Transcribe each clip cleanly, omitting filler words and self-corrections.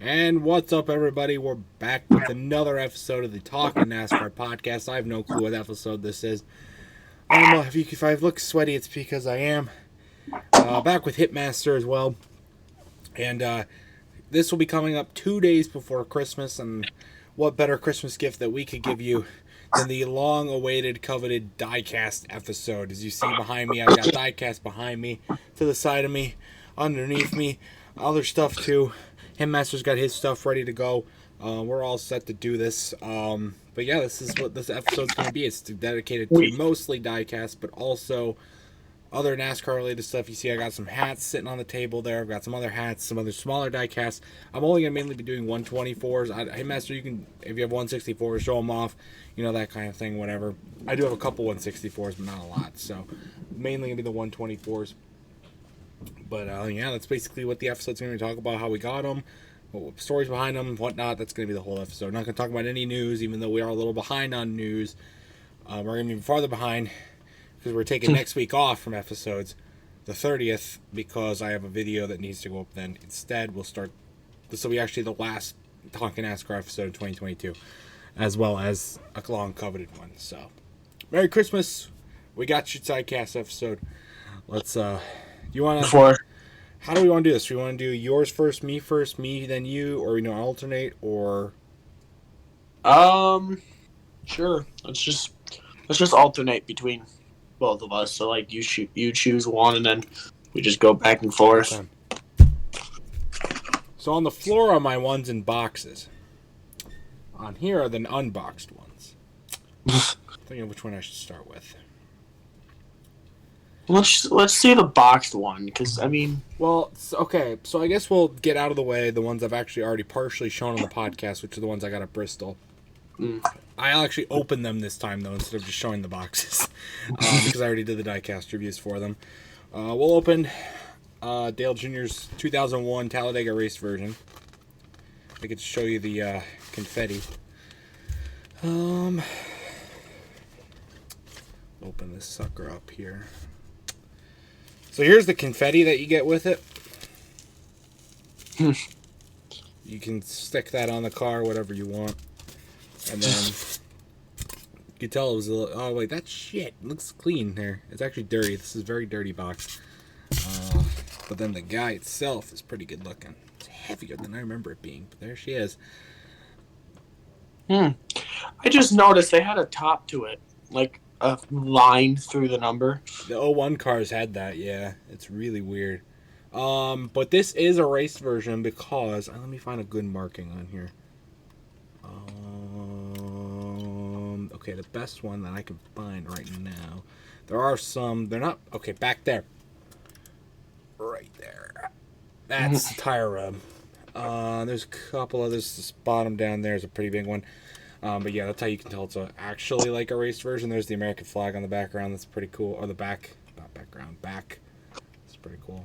And what's up, everybody? We're back with another episode of the Talking Nascar podcast. I have no clue what episode this is. I don't know if I look sweaty, it's because I am. Back with Hitmaster as well. And this will be coming up 2 days before Christmas. And what better Christmas gift that we could give you than the long-awaited, coveted Diecast episode? As you see behind me, I've got Diecast behind me, to the side of me, underneath me, other stuff too. Hitmaster's got his stuff ready to go. We're all set to do this. But yeah, this is what this episode's going to be. It's dedicated to mostly Diecast, but also other NASCAR-related stuff. You see I got some hats sitting on the table there. I've got some other hats, some other smaller Diecasts. I'm only going to mainly be doing 124s. Hitmaster, you can, if you have 164s, show them off. You know, that kind of thing, whatever. I do have a couple 164s, but not a lot. So mainly going to be the 124s. But yeah, that's basically what the episode's going to talk about, how we got them, what stories behind them, whatnot. That's going to be the whole episode. We're not going to talk about any news, even though we are a little behind on news. We're going to be farther behind because we're taking next week off from episodes, the 30th, because I have a video that needs to go up then. Instead, we'll start, this will be actually the last Talking NASCAR episode of 2022, as well as a long coveted one. So, Merry Christmas. We got your sidecast episode. Let's, you want to... How do we want to do this? Do we want to do yours first, me then you, or alternate, or? Sure. Let's just alternate between both of us. So like you choose one, and then we just go back and forth. Okay. So on the floor are my ones in boxes. On here are the unboxed ones. Thinking of which one I should start with. Let's see the boxed one, because I mean... Well, okay, so I guess we'll get out of the way the ones I've actually already partially shown on the podcast, which are the ones I got at Bristol. I'll actually open them this time, though, instead of just showing the boxes, because I already did the Diecast reviews for them. We'll open Dale Jr.'s 2001 Talladega race version. I get to show you the confetti. Open this sucker up here. So here's the confetti that you get with it. You can stick that on the car, whatever you want. And then you can tell it was a little... Oh, wait, that's shit. It looks clean there. It's actually dirty. This is a very dirty box. But then the guy itself is pretty good looking. It's heavier than I remember it being, but there she is. I just noticed they had a top to it. Like... a line through the number. The 01 cars had that, yeah. It's really weird. But this is a race version because... let me find a good marking on here. Okay, the best one that I can find right now. There are some... They're not... Okay, back there. Right there. That's the tire rub. There's a couple others. This bottom down there is a pretty big one. But yeah, that's how you can tell it's actually like a race version. There's the American flag on the background. That's pretty cool. Or the back. Not background. Back. It's pretty cool.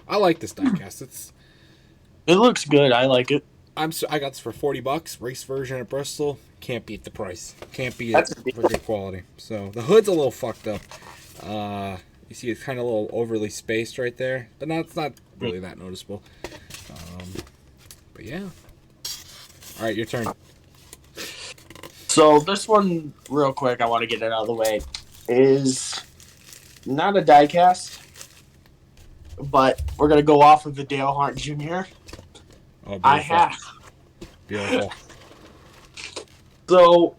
I like this diecast. It looks good. I like it. I got this for $40. Race version at Bristol. Can't beat the price. Can't beat it for good quality. So the hood's a little fucked up. You see it's kind of a little overly spaced right there. But it's not really that noticeable. But yeah. All right, your turn. So this one, real quick, I want to get it out of the way, is not a diecast, but we're going to go off of the Dale Earnhardt Jr. Oh, beautiful. I have. Beautiful. So,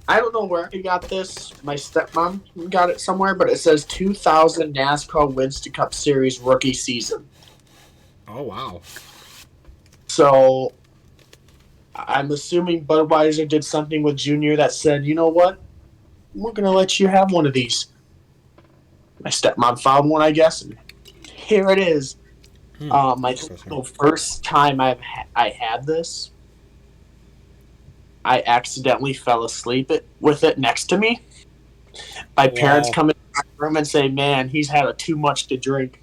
I don't know where I got this. My stepmom got it somewhere, but it says 2000 NASCAR Winston Cup Series rookie season. Oh, wow. So... I'm assuming Budweiser did something with Junior that said, you know what? We're going to let you have one of these. My stepmom found one, I guess, and here it is. The first time I had this, I accidentally fell asleep with it next to me. My parents come in my room and say, man, he's had too much to drink.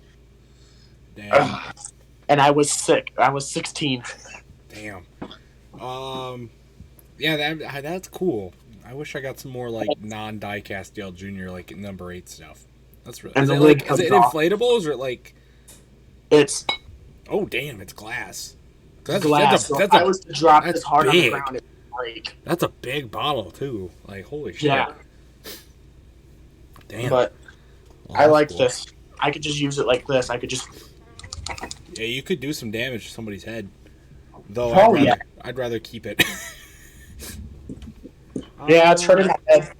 Damn. And I was sick. I was 16. Damn. Yeah, that's cool. I wish I got some more like non-diecast Dale Jr. like number 8 stuff. That's really. Is it inflatable? Or is it like? It's Oh, damn, it's glass. Glass. So if I was to drop this hard big. on the ground, it would break. That's a big bottle, too. Like, holy shit. Yeah. Damn. But well, I like cool. this. I could just use it like this. I could just... Yeah, you could do some damage to somebody's head. Though I'd rather keep it. Yeah, it's hurting my head.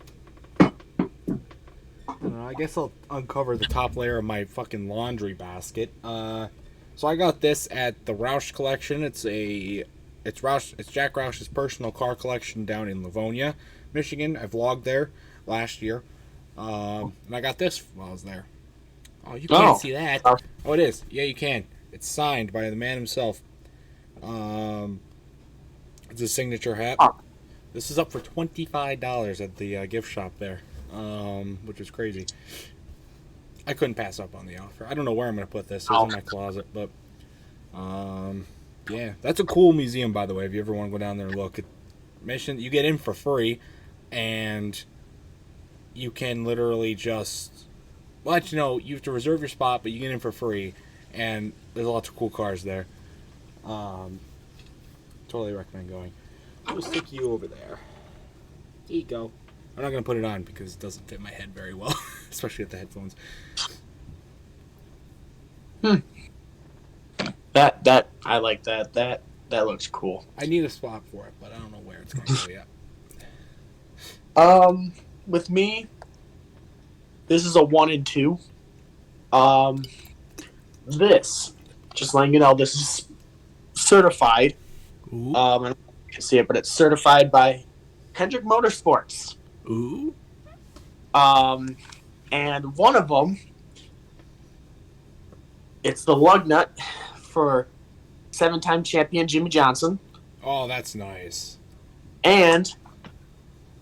I guess I'll uncover the top layer of my fucking laundry basket. So I got this at the Roush collection. It's Jack Roush's personal car collection down in Livonia, Michigan. I vlogged there last year. And I got this while I was there. Oh, you can't see that. Oh, it is. Yeah, you can. It's signed by the man himself. It's a signature hat. This is up for $25 at the gift shop there, which is crazy. I couldn't pass up on the offer. I don't know where I'm going to put this. It's in my closet, but yeah, that's a cool museum, by the way. If you ever want to go down there and look, you get in for free, and you can literally just let you know you have to reserve your spot, but you get in for free, and there's lots of cool cars there. Totally recommend going. I'll stick you over there. There you go. I'm not going to put it on because it doesn't fit my head very well, especially with the headphones. That I like that. That looks cool. I need a spot for it, but I don't know where it's going to go yet. With me, this is a 1 and 2. This, just letting you know, this is certified. Ooh. I don't know if you can see it, but it's certified by Hendrick Motorsports. Ooh. And one of them, it's the lug nut for 7-time champion Jimmy Johnson. Oh, that's nice. And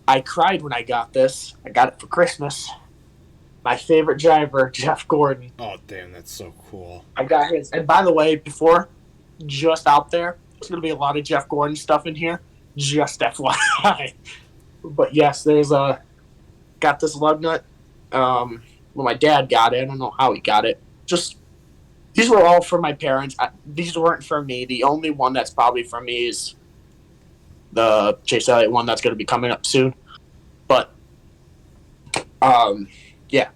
I cried when I got this. I got it for Christmas. My favorite driver, Jeff Gordon. Oh, damn, that's so cool. I got his. And by the way, before, just out there, there's going to be a lot of Jeff Gordon stuff in here. Just FYI. But yes, got this lug nut. Well, my dad got it. I don't know how he got it. Just, these were all for my parents. These weren't for me. The only one that's probably for me is the Chase Elliott one that's going to be coming up soon. But, yeah.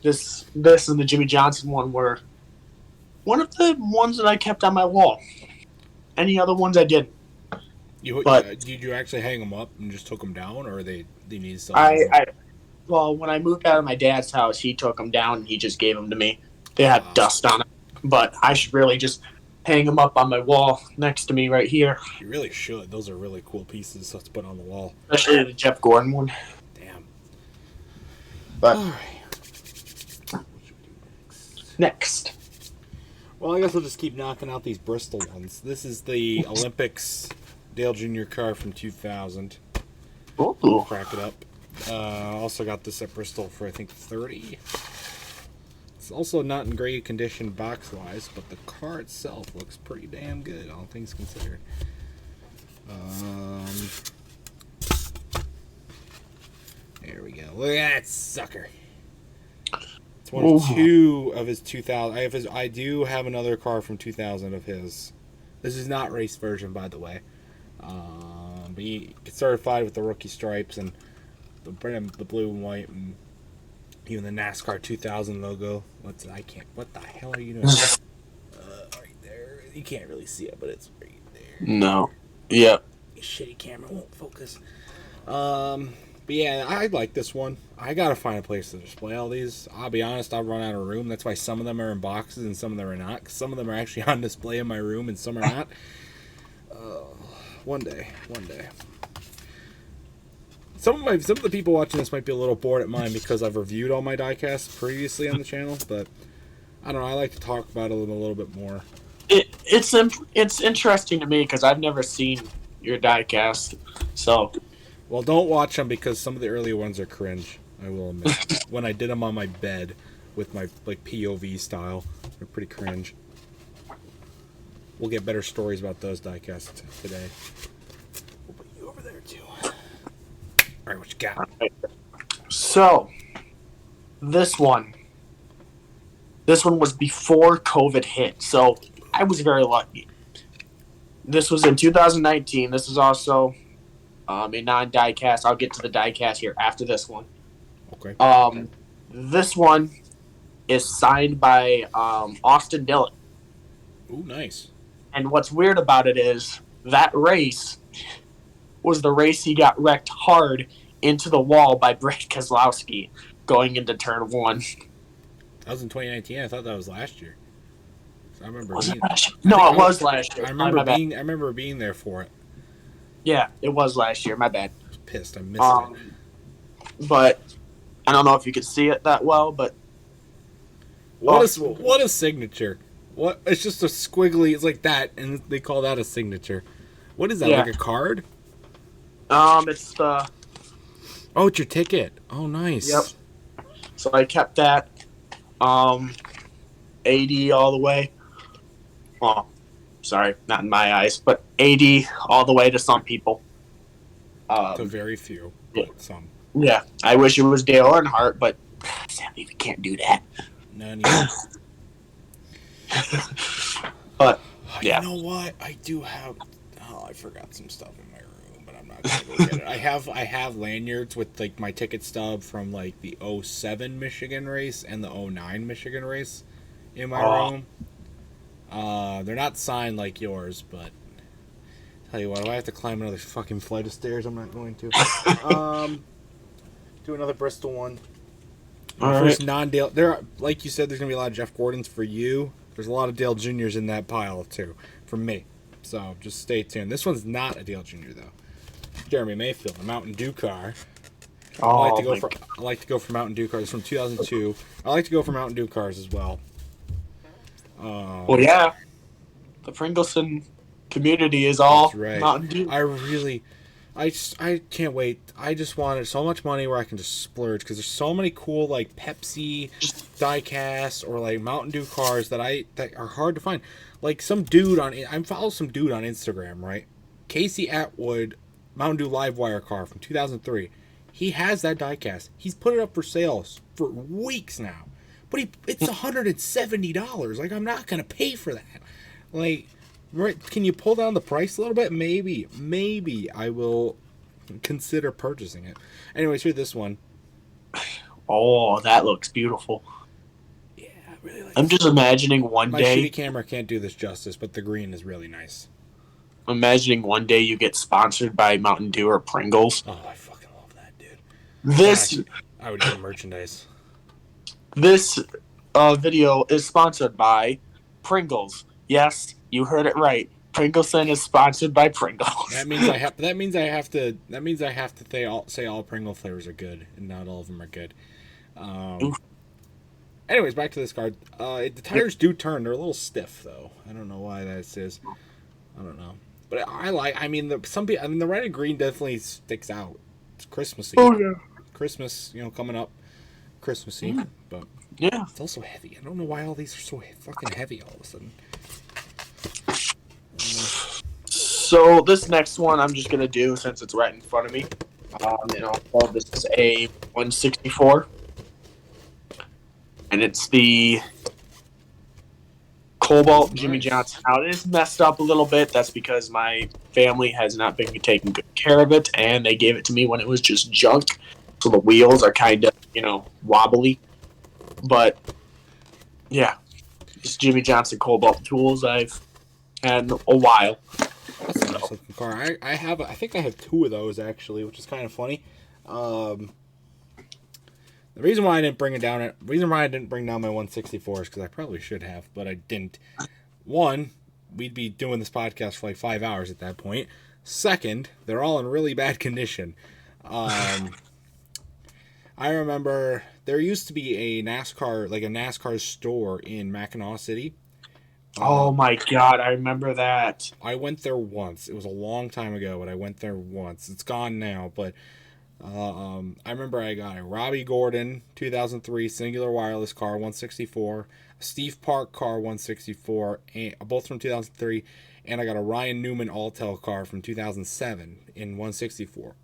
This and the Jimmy Johnson one were one of the ones that I kept on my wall. Any other ones I didn't. Did you actually hang them up and just took them down, or they need something? Well, when I moved out of my dad's house, he took them down and he just gave them to me. They had dust on it, but I should really just hang them up on my wall next to me right here. You really should. Those are really cool pieces to put on the wall. Especially the Jeff Gordon one. Damn. But all right. What should we do next? Well, I guess we'll just keep knocking out these Bristol ones. This is the Olympics Dale Jr. car from 2000. Ooh. Crack it up. Also got this at Bristol for, I think, $30. It's also not in great condition box-wise, but the car itself looks pretty damn good, all things considered. There we go. Look at that sucker. It's one of two of his 2000. I do have another car from 2000 of his. This is not race version, by the way. But he gets certified with the rookie stripes and the blue and white, and even the NASCAR 2000 logo. What the hell are you doing? Right there. You can't really see it, but it's right there. No. Yep. Shitty camera won't focus. But yeah, I like this one. I gotta find a place to display all these. I'll be honest, I'll run out of room. That's why some of them are in boxes and some of them are not. 'Cause some of them are actually on display in my room and some are not. One day. Some of the people watching this might be a little bored at mine because I've reviewed all my diecasts previously on the channel, but I don't know. I like to talk about it a little bit more. It's interesting to me because I've never seen your diecast, so. Well, don't watch them because some of the earlier ones are cringe. I will admit. When I did them on my bed with my POV style, they're pretty cringe. We'll get better stories about those diecasts today. We'll put you over there too. All right, what you got? So, this one was before COVID hit. So, I was very lucky. This was in 2019. This is also a non-diecast. I'll get to the diecast here after this one. Okay. This one is signed by Austin Dillon. Ooh, nice. And what's weird about it is that race was the race he got wrecked hard into the wall by Brad Keselowski going into turn one. That was in 2019. I thought that was last year. So I remember Was it being. last year? No, it was last year. I Sorry, remember my bad. being. I remember being there for it. Yeah, it was last year. My bad. I was pissed. I missed it. But I don't know if you could see it that well, but What a signature! What? It's just a squiggly. It's like that, and they call that a signature. What is that? Yeah. Like a card? It's the. Oh, it's your ticket. Oh, nice. Yep. So I kept that. 80 all the way. Well, sorry, not in my eyes, but 80 all the way to some people. To very few, but some. Yeah, I wish it was Dale Earnhardt, but sadly we can't do that. None. But yeah, You know what? I do have. Oh, I forgot some stuff in my room, but I'm not gonna go get it. I have lanyards with like my ticket stub from like the 07 Michigan race and the 09 Michigan race in my room. They're not signed like yours, but tell you what, if I have to climb another fucking flight of stairs, I'm not going to. Do another Bristol one. My first non-Dale. There, like you said, there's gonna be a lot of Jeff Gordons for you. There's a lot of Dale Juniors in that pile too, for me. So just stay tuned. This one's not a Dale Junior though. Jeremy Mayfield, a Mountain Dew car. I like to go for Mountain Dew cars from 2002. I like to go for Mountain Dew cars as well. Well, yeah, the Pringleson community is all right. Mountain Dew. I can't wait. I just wanted so much money where I can just splurge because there's so many cool like Pepsi, Diecast, or like Mountain Dew cars that are hard to find. Like some dude I follow some dude on Instagram, right? Casey Atwood, Mountain Dew Livewire car from 2003. He has that diecast. He's put it up for sales for weeks now. But it's $170. Like, I'm not going to pay for that. Like, right, can you pull down the price a little bit? Maybe I will consider purchasing it. Anyways, here's this one. Oh, that looks beautiful. Yeah, I really like I'm just imagining one My day. shitty camera can't do this justice, but the green is really nice. Imagining one day you get sponsored by Mountain Dew or Pringles. Oh, I fucking love that, dude. I would get merchandise. This video is sponsored by Pringles. Yes, you heard it right. Pringleson is sponsored by Pringles. That means I have to say all Pringle flavors are good, and not all of them are good. Anyways, back to this card. The tires do turn. They're a little stiff, though. I don't know why that is. I don't know, but the red and green definitely sticks out. It's Christmassy. Oh yeah, Christmas, coming up. Christmassy, but yeah, it's also heavy. I don't know why all these are so fucking heavy all of a sudden. So this next one I'm just gonna do since it's right in front of me. This is a 164, and it's the Cobalt Jimmy Johnson. Now it is messed up a little bit. That's because my family has not been taking good care of it, and they gave it to me when it was just junk. So the wheels are kind of, wobbly. But, yeah. It's Jimmy Johnson Cobalt tools I've had a while. That's a nice looking car. I think I have two of those, actually, which is kind of funny. The reason why I didn't bring down my 164 is because I probably should have, but I didn't. One, we'd be doing this podcast for like 5 hours at that point. Second, they're all in really bad condition. I remember there used to be a NASCAR store in Mackinac City. Oh my God, I remember that. I went there once. It was a long time ago, but I went there once. It's gone now, but I remember I got a Robbie Gordon 2003 singular wireless car 164, a Steve Park car 164, both from 2003, and I got a Ryan Newman Alltel car from 2007 in 164.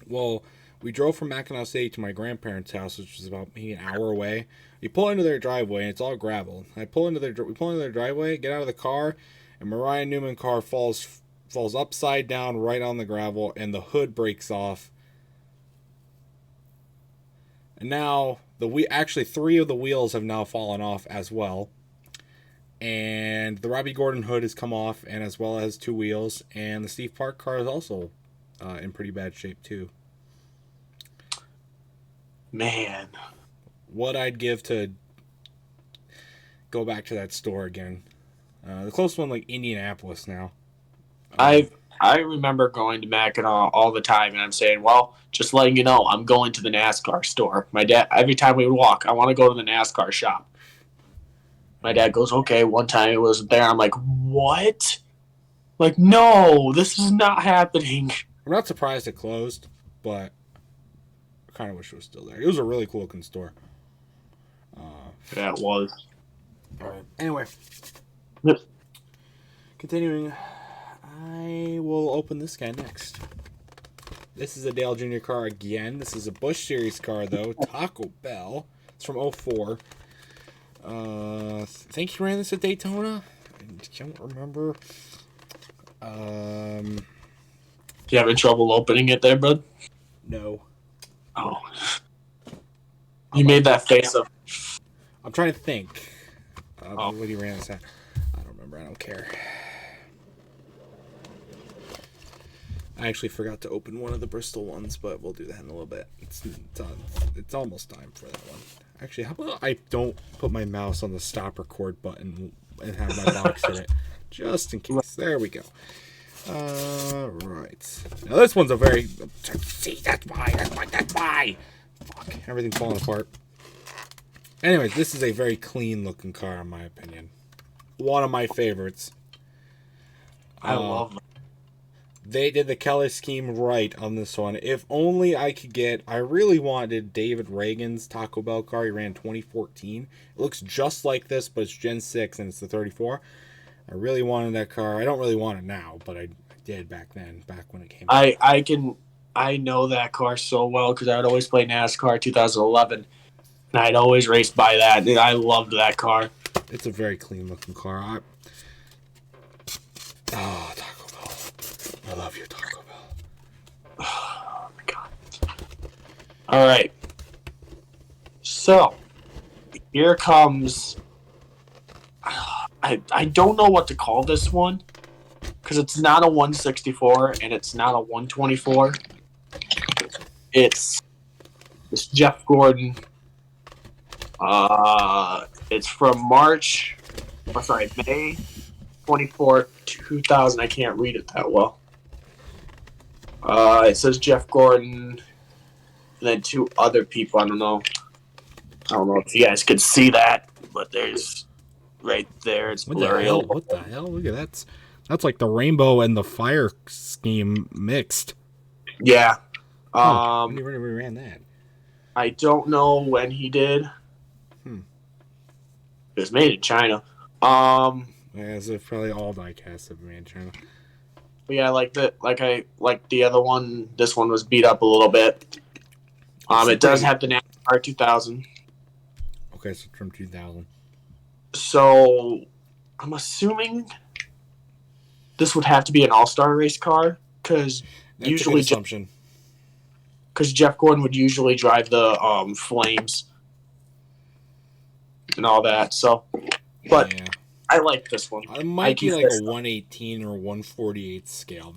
Well, We drove from Mackinac City to my grandparents' house, which was about maybe an hour away. We pull into their driveway, and it's all gravel. We pull into their driveway, get out of the car, and Mariah Newman car falls upside down right on the gravel, and the hood breaks off. And now actually 3 of the wheels have now fallen off as well. And the Robbie Gordon hood has come off, and as well as 2 wheels. And the Steve Park car is also in pretty bad shape too. Man, what I'd give to go back to that store again. The closest one, like Indianapolis now. I remember going to Mackinac all the time, and I'm saying, well, just letting you know, I'm going to the NASCAR store. My dad, every time we would walk, I want to go to the NASCAR shop. My dad goes, okay. One time it was there. I'm like, what? Like, no, this is not happening. I'm not surprised it closed, but I kind of wish it was still there. It was a really cool looking store. Yeah, it was. All right. Anyway, Yep. Continuing, I will open this guy next. This is a Dale Jr. car again. This is a Busch Series car, though. Taco Bell. It's from 04. I think he ran this at Daytona. I don't remember. You having trouble opening it there, bud? No. Oh. You made that face of... I'm trying to think. What he ran this at. I don't remember. I don't care. I actually forgot to open one of the Bristol ones, but we'll do that in a little bit. It's almost time for that one. Actually, how about I don't put my mouse on the stop record button and have my box hit it, just in case. There we go. Right. Now this one's a very... See, that's why. Fuck, everything's falling apart. Anyways, this is a very clean looking car in my opinion. One of my favorites. I love it. They did the Kelly scheme right on this one. If only I could get... I really wanted David Reagan's Taco Bell car. He ran 2014. It looks just like this, but it's Gen 6 and it's the 34. I really wanted that car. I don't really want it now, but I did back then, back when it came out. I know that car so well because I would always play NASCAR 2011, and I'd always race by that. I loved that car. It's a very clean looking car. Taco Bell. I love you, Taco Bell. Oh my god. All right. So, here comes... I don't know what to call this one because it's not a 164 and it's not a 124. It's Jeff Gordon. It's from May 24, 2000. I can't read it that well. It says Jeff Gordon and then 2 other people. I don't know if you guys could see that, but there's right there. It's blurry. What the hell? Look at that. That's like the rainbow and the fire scheme mixed. Yeah. When he ran that. I don't know when he did. It was made in China. Yeah, so probably all diecasts have been made in China. But yeah, like the other one. This one was beat up a little bit. It does have the NASCAR 2000. Okay, so from 2000. So I'm assuming this would have to be an all-star race car because usually Jeff Gordon would usually drive the Flames and all that. So, but yeah. I like this one. It might be like a 118 or 148 scale.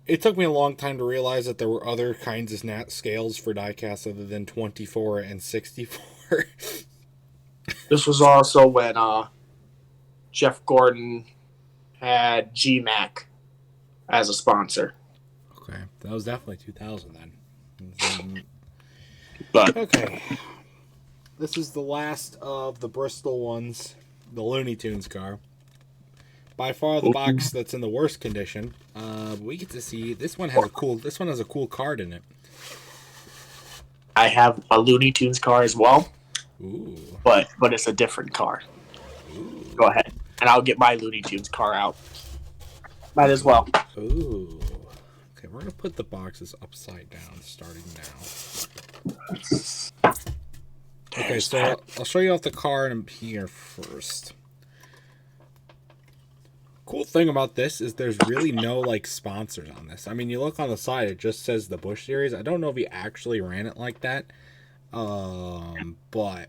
It took me a long time to realize that there were other kinds of scales for diecast other than 24 and 64. This was also when Jeff Gordon had GMAC as a sponsor. Okay, that was definitely 2000 then. But okay, this is the last of the Bristol ones, the Looney Tunes car. By far the box that's in the worst condition. We get to see this one has a cool card in it. I have a Looney Tunes car as well. Ooh. But it's a different car. Ooh. Go ahead, and I'll get my Looney Tunes car out. Might as well. Ooh. Okay, we're going to put the boxes upside down starting now. Okay, so I'll show you off the car in here first. Cool thing about this is there's really no like sponsors on this. I mean, you look on the side, it just says the Busch Series. I don't know if he actually ran it like that, but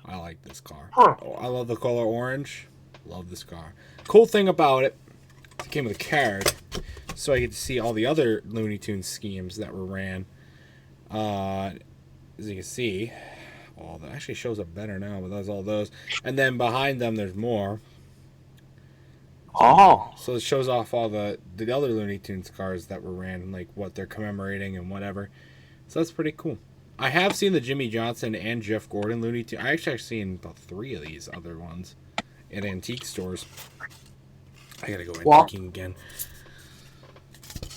I like this car. Oh, I love the color orange. Love this car. Cool thing about it, it came with a card, so I get to see all the other Looney Tunes schemes that were ran. As you can see, oh, that actually shows up better now, but that's all those. And then behind them, there's more. Oh. So it shows off all the other Looney Tunes cars that were ran, like what they're commemorating and whatever. So that's pretty cool. I have seen the Jimmy Johnson and Jeff Gordon Looney Tunes. I actually have seen about 3 of these other ones at antique stores. I gotta go antiquing again.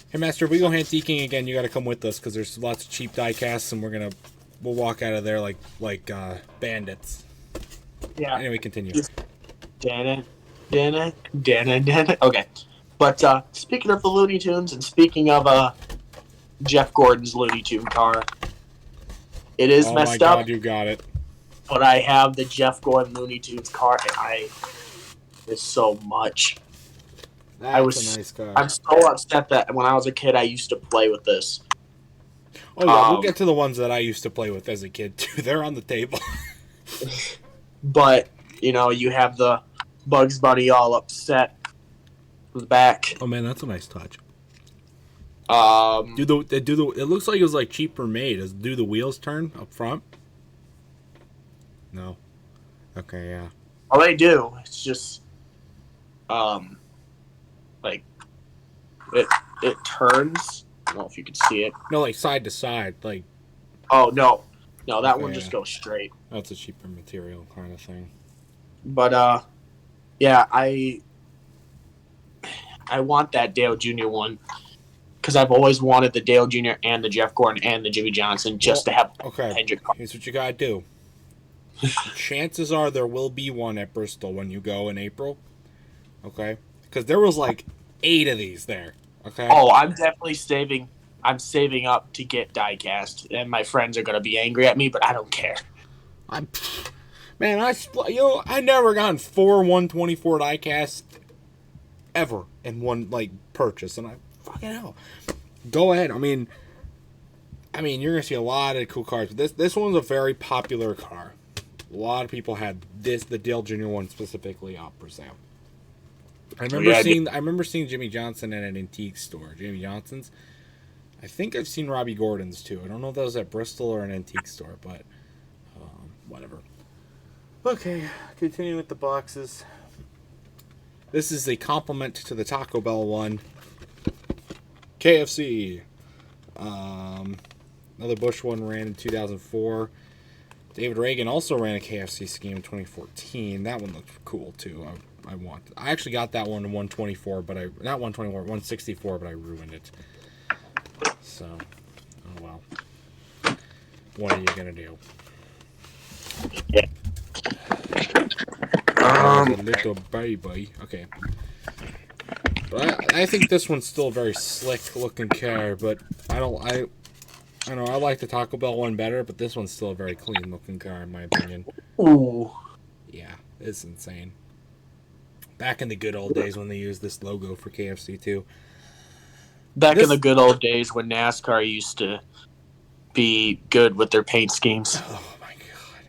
Hey, Master, if we go antiquing again, you gotta come with us because there's lots of cheap die-casts, and we'll walk out of there like bandits. Yeah. Anyway, continue. Okay. But speaking of the Looney Tunes and speaking of Jeff Gordon's Looney Tune car, it is messed up. Oh my God, you got it. But I have the Jeff Gordon Looney Tunes car, and it's so much. That's a nice car. I'm so upset that when I was a kid, I used to play with this. Oh yeah, we'll get to the ones that I used to play with as a kid too. They're on the table. But you have the Bugs Bunny all upset in the back. Oh man, that's a nice touch. Um, it looks like it was like cheaper made. Do the wheels turn up front? No. Okay, yeah. Oh, they do. It's just, like it turns. I don't know if you can see it. No, like side to side, like. Oh no, that okay, one just goes straight. That's a cheaper material kind of thing. But yeah, I want that Dale Jr. one. Because I've always wanted the Dale Jr. and the Jeff Gordon and the Jimmy Johnson just to have Hendrick car. Here's what you gotta do. Chances are there will be one at Bristol when you go in April. Okay? Because there was like 8 of these there. Okay? Oh, I'm definitely saving. I'm saving up to get Diecast, and my friends are gonna be angry at me, but I don't care. I never gotten 4 124 Diecast ever in one like purchase, and I fucking hell. Go ahead. I mean, you're gonna see a lot of cool cars, but this one's a very popular car. A lot of people had the Dale Jr. one specifically up for sale. I remember seeing Jimmy Johnson at an antique store. Jimmy Johnson's. I think I've seen Robbie Gordon's too. I don't know if that was at Bristol or an antique store, but whatever. Okay, continuing with the boxes. This is a compliment to the Taco Bell one. KFC. Another Busch one ran in 2004. David Reagan also ran a KFC scheme in 2014. That one looked cool too. I actually got that one in 124, but not 124, 164, but I ruined it. So, oh well. What are you gonna do? Yeah. A little baby. Okay. But I think this one's still a very slick looking car, but I like the Taco Bell one better, but this one's still a very clean looking car in my opinion. Ooh. Yeah, it's insane. Back in the good old days when they used this logo for KFC too. In the good old days when NASCAR used to be good with their paint schemes. Oh my god.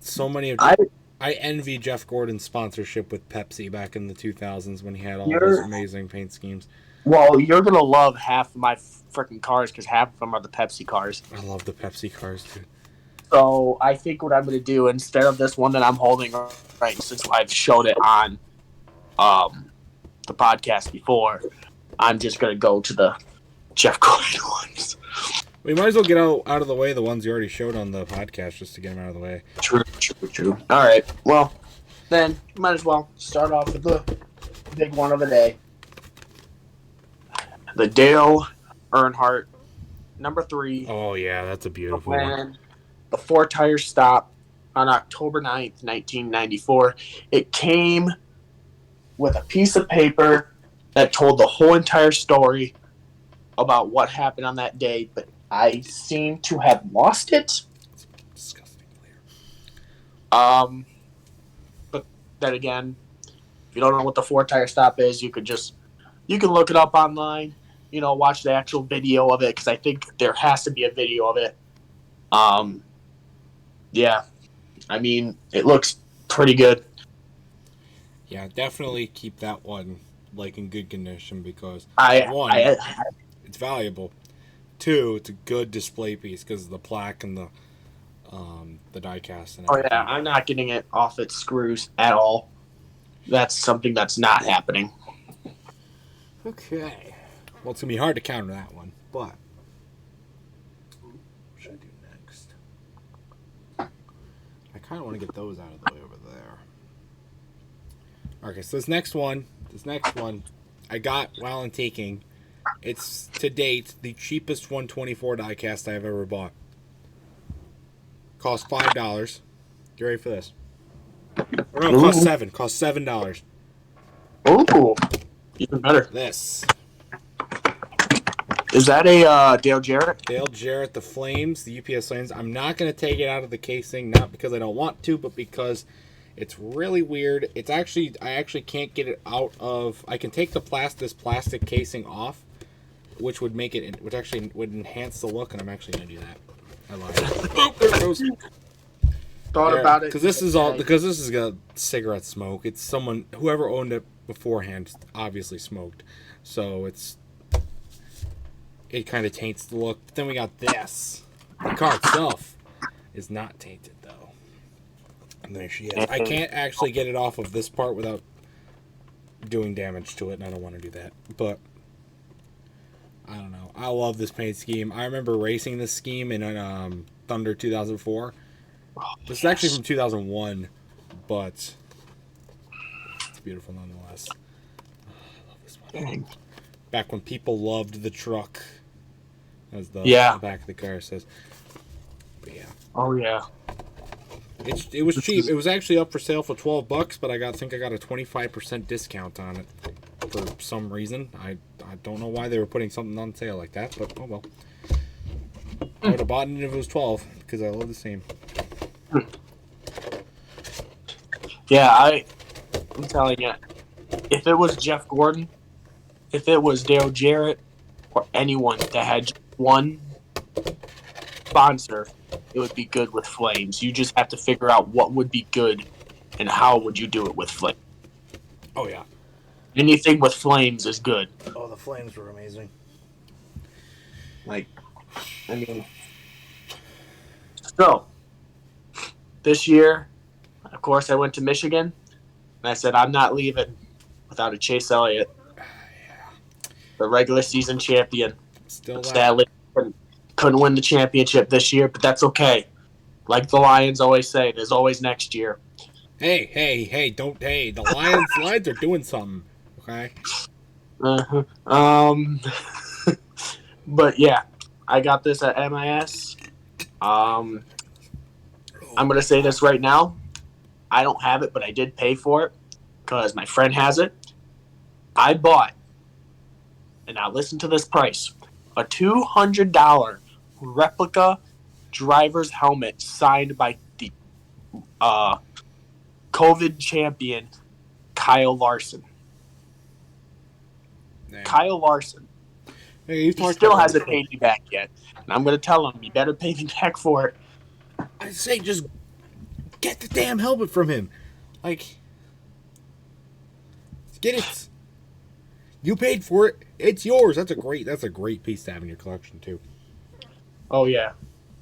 So many of I envy Jeff Gordon's sponsorship with Pepsi back in the 2000s when he had all those amazing paint schemes. Well, you're going to love half of my freaking cars because half of them are the Pepsi cars. I love the Pepsi cars, too. So I think what I'm going to do, instead of this one that I'm holding right since I've showed it on the podcast before, I'm just going to go to the Jeff Gordon ones. We might as well get out of the way the ones you already showed on the podcast just to get them out of the way. True. All right. Well, then might as well start off with the big one of the day. The Dale Earnhardt, number 3. Oh, yeah, that's a beautiful one. The 4-tire stop on October 9th, 1994. It came with a piece of paper that told the whole entire story about what happened on that day, but I seem to have lost it. It's disgusting. But then again, if you don't know what the 4-tire stop is, you can look it up online. Watch the actual video of it because I think there has to be a video of it. Yeah, I mean it looks pretty good. Yeah, definitely keep that one like in good condition because I one, I it's valuable. Two, it's a good display piece because of the plaque and the diecast and oh everything. yeah, I'm not getting it off its screws at all. That's something that's not happening. Okay. Well, it's gonna be hard to counter that one, but what should I do next? I kind of want to get those out of the way over there. Okay, so this next one, I got while antiquing. It's to date the cheapest 124 diecast I've ever bought. Cost $5. You ready for this? Or no, cost $7. Cost $7. Ooh, even better. This. Is that a Dale Jarrett? Dale Jarrett, the Flames, the UPS Flames. I'm not going to take it out of the casing, not because I don't want to, but because it's really weird. I actually can't get it out of. I can take this plastic casing off, which would make it, which actually would enhance the look, and I'm actually going to do that. I lied. Oh, there it goes. Thought about it because this is a cigarette smoke. It's whoever owned it beforehand obviously smoked, so it kind of taints the look. But then we got this. The car itself is not tainted though. And there she is. I can't actually get it off of this part without doing damage to it, and I don't want to do that. But I don't know. I love this paint scheme. I remember racing this scheme in Thunder 2004. This is actually from 2001, but it's beautiful nonetheless. Oh, I love this one. Back when people loved the truck, as the back of the car says. But yeah. Oh yeah. It was cheap. It was actually up for sale for $12, but I think I got a 25% discount on it for some reason. I don't know why they were putting something on sale like that, but oh well. I would have bought it if it was 12 because I love the same. Yeah, I'm telling you, if it was Jeff Gordon, if it was Dale Jarrett, or anyone that had one sponsor, it would be good with Flames. You just have to figure out what would be good and how would you do it with Flames. Oh yeah. Anything with Flames is good. Oh, the Flames were amazing. So, this year, of course, I went to Michigan, and I said, I'm not leaving without a Chase Elliott, the regular season champion. Sadly, couldn't win the championship this year, but that's okay. Like the Lions always say, there's always next year. Hey, the Lions are doing something, okay? But yeah, I got this at MIS. I'm going to say this right now. I don't have it, but I did pay for it because my friend has it. I bought, and now listen to this price, a $200 replica driver's helmet signed by the COVID champion Kyle Larson. Damn. Kyle Larson. Hey, he still hasn't paid me back yet. And I'm going to tell him, you better pay me back for it. I say just get the damn helmet from him. Like, get it. You paid for it. It's yours. That's a great piece to have in your collection too. Oh yeah.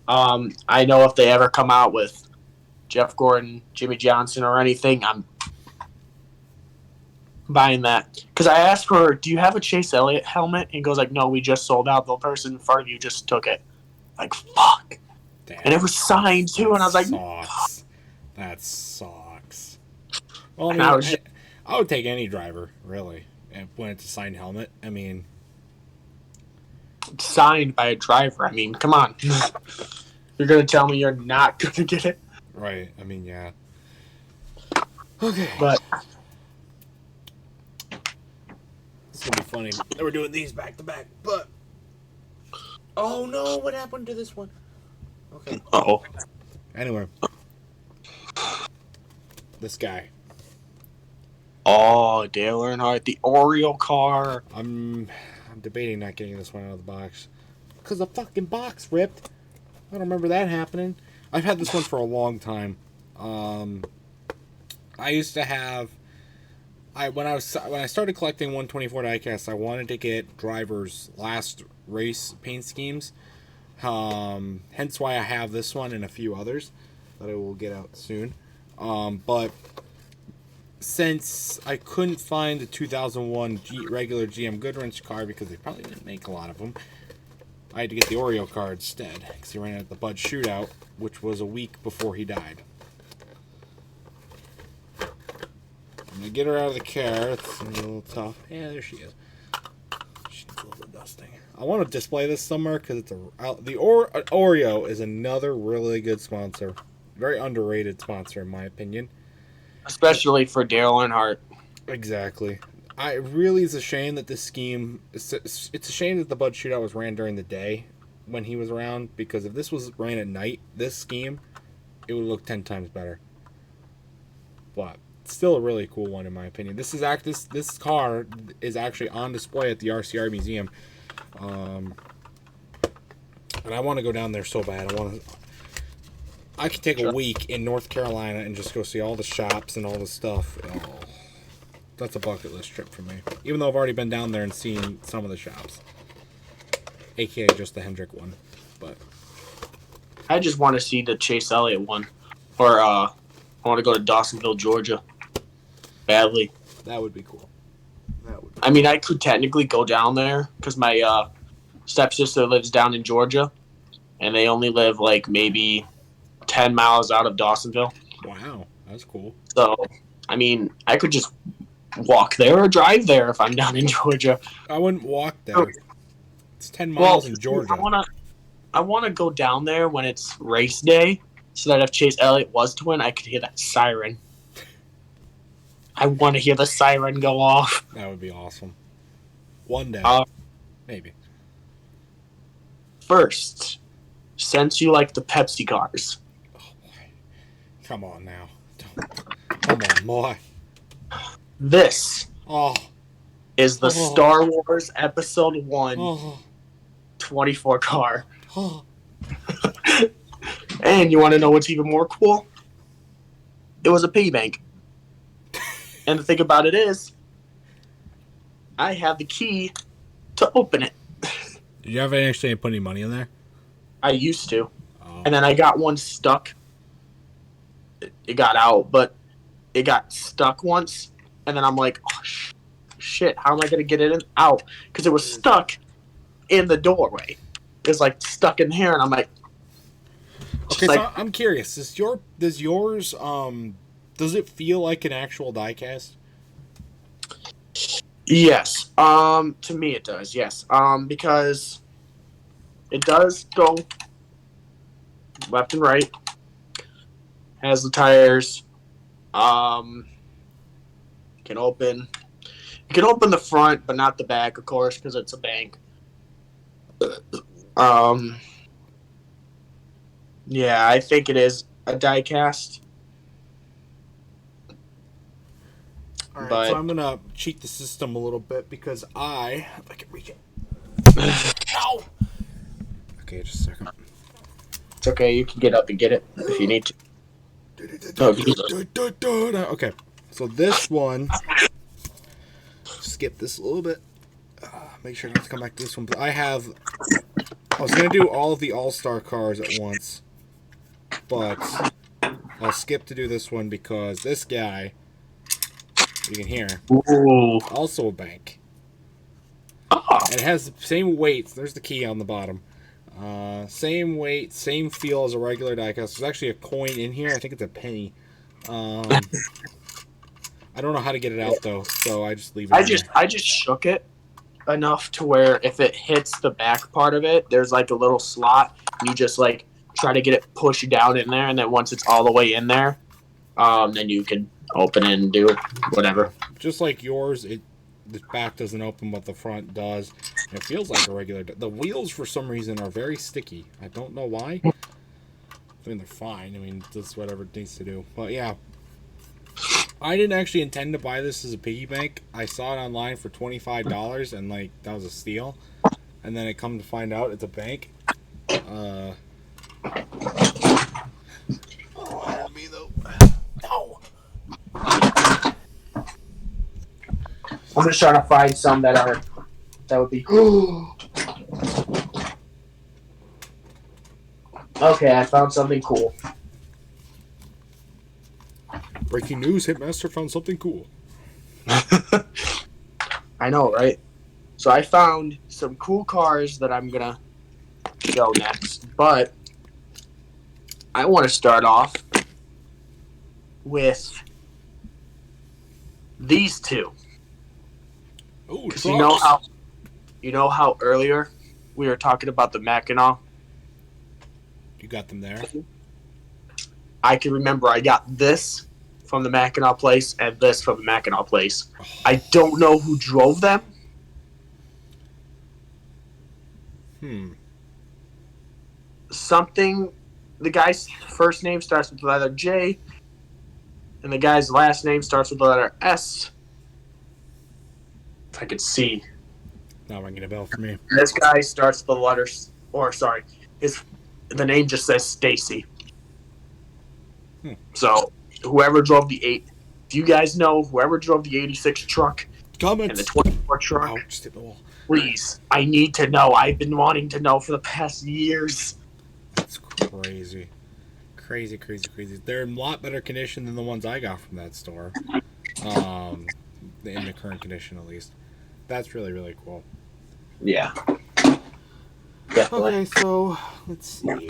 I know if they ever come out with Jeff Gordon, Jimmy Johnson, or anything, I'm buying that. Because I asked for, do you have a Chase Elliott helmet? And he goes like, no, we just sold out. The person in front of you just took it. Like, fuck. Damn. And it was signed too, and I was like, sucks. That sucks. Well, I mean, I would take any driver, really, when it's a signed helmet. I mean, signed by a driver. I mean, come on. You're going to tell me you're not going to get it? Right. I mean, yeah. Okay. But so funny that we're doing these back to back. But oh no, what happened to this one? Okay. Oh. Anyway, this guy. Oh, Dale Earnhardt, the Oreo car. I'm debating not getting this one out of the box because the fucking box ripped. I don't remember that happening. I've had this one for a long time. I used to have. When I started collecting 124 diecasts, I wanted to get drivers' last race paint schemes. Hence why I have this one and a few others that I will get out soon. But since I couldn't find the 2001 regular GM Goodwrench car because they probably didn't make a lot of them, I had to get the Oreo car instead because he ran at the Bud Shootout, which was a week before he died. I'm going to get her out of the car. It's a little tough. Yeah, there she is. She needs a little bit of dusting. I want to display this somewhere because Oreo is another really good sponsor. Very underrated sponsor, in my opinion. Especially for Dale Earnhardt. Exactly. It really is a shame that this scheme... It's a shame that the Bud Shootout was ran during the day when he was around, because if this was ran at night, this scheme, it would look 10 times better. But it's still a really cool one, in my opinion. This car is actually on display at the RCR Museum. And I want to go down there so bad. I could take a week in North Carolina and just go see all the shops and all the stuff. Oh, that's a bucket list trip for me. Even though I've already been down there and seen some of the shops. AKA just the Hendrick one. But I just want to see the Chase Elliott one. Or I want to go to Dawsonville, Georgia. Badly. That would be cool. I mean, I could technically go down there because my stepsister lives down in Georgia. And they only live like maybe 10 miles out of Dawsonville. Wow, that's cool. So, I mean, I could just walk there or drive there if I'm down in Georgia. I wouldn't walk there. It's 10 miles in Georgia. I want to go down there when it's race day so that if Chase Elliott was to win, I could hear that siren. I want to hear the siren go off. That would be awesome. One day. Maybe. First, since you like the Pepsi cars. Come on now. Come on, boy. This is the Star Wars Episode 1 24 car. And you want to know what's even more cool? It was a piggy bank. And the thing about it is, I have the key to open it. Did you ever actually put any money in there? I used to. Oh. And then I got one stuck. It got out, but it got stuck once. And then I'm like, oh, shit, how am I going to get it out? Because it was stuck in the doorway. It was like stuck in here, and I'm like... Okay, so I'm curious. Does yours, does it feel like an actual diecast? Yes. To me it does, yes. Because it does go left and right. Has the tires. You can open the front, but not the back, of course, because it's a bank. Yeah, I think it is a die-cast. All right, so I'm going to cheat the system a little bit because if I can reach it. Ow! Okay, just a second. It's okay, you can get up and get it if you need to. Okay, so this one, skip this a little bit. Make sure not to come back to this one. But I was going to do all of the All-Star cars at once, but I'll skip to do this one because this guy, you can hear, also a bank. And it has the same weights. There's the key on the bottom. Same weight, same feel as a regular diecast. There's actually a coin in here. I think it's a penny. I don't know how to get it out though, so I just leave it. I just shook it enough to where if it hits the back part of it, there's like a little slot. You just like try to get it pushed down in there, and then once it's all the way in there, then you can open it and do whatever. Just like yours, the back doesn't open, but the front does. And it feels like a regular. The wheels, for some reason, are very sticky. I don't know why. I mean, they're fine. I mean, that's whatever it needs to do. But yeah, I didn't actually intend to buy this as a piggy bank. I saw it online for $25, and like that was a steal. And then it come to find out it's a bank. Me though. No. I'm just trying to find some that would be. Okay, I found something cool. Breaking news: Hitmaster found something cool. I know, right? So I found some cool cars that I'm gonna go next, but I want to start off with these two. Oh, Because you know how earlier we were talking about the Mackinac. You got them there. I can remember I got this from the Mackinac place and this from the Mackinac place. Oh. I don't know who drove them. Something. The guy's first name starts with the letter J, and the guy's last name starts with the letter S. If I could see. Not ringing a bell for me. This guy starts with the letters, the name just says Stacy. So whoever drove the if you guys know whoever drove the 86 truck Comments. and the 24 truck, just hit the wall. please, I need to know. I've been wanting to know for the past years. That's crazy. Crazy. They're in a lot better condition than the ones I got from that store. In the current condition, at least. That's really, really cool. Yeah. Definitely. Okay, so let's see.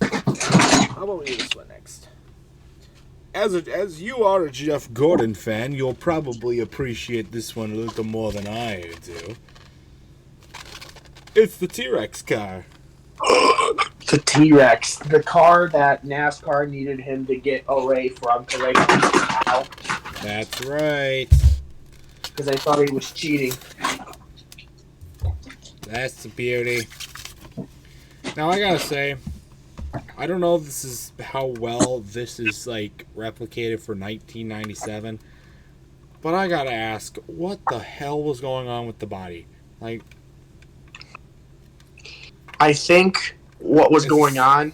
How about we do this one next? As you are a Jeff Gordon fan, you'll probably appreciate this one a little more than I do. It's the T-Rex car. The T-Rex. The car that NASCAR needed him to get away from to race now. That's right. Because they thought he was cheating. That's the beauty. Now, I gotta say, I don't know if this is how well this is, like, replicated for 1997, but I gotta ask, what the hell was going on with the body? Like, I think what was going on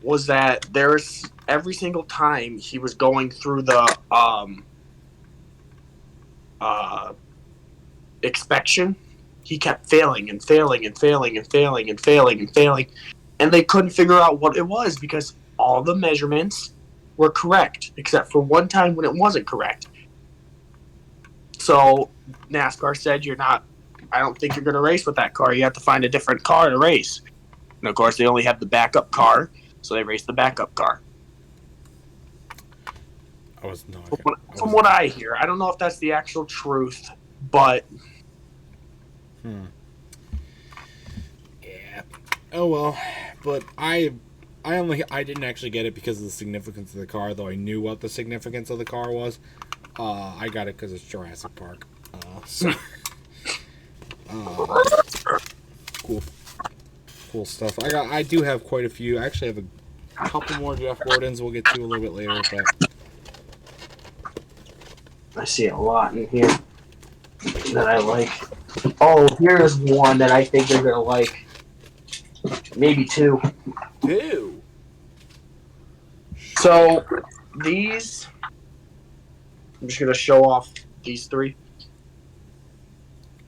was that there's every single time he was going through the inspection, he kept failing, and they couldn't figure out what it was because all the measurements were correct except for one time when it wasn't correct. So NASCAR said, I don't think you're going to race with that car. You have to find a different car to race. And of course they only have the backup car, so they raced the backup car. From what I hear, I don't know if that's the actual truth, but yeah. Oh well, but I didn't actually get it because of the significance of the car, though I knew what the significance of the car was. I got it because it's Jurassic Park. Cool stuff. I do have quite a few. I actually have a couple more Jeff Gordons we'll get to a little bit later, but I see a lot in here that I like. Oh, here's one that I think they're going to like. Maybe two. Two? So, these... I'm just going to show off these three.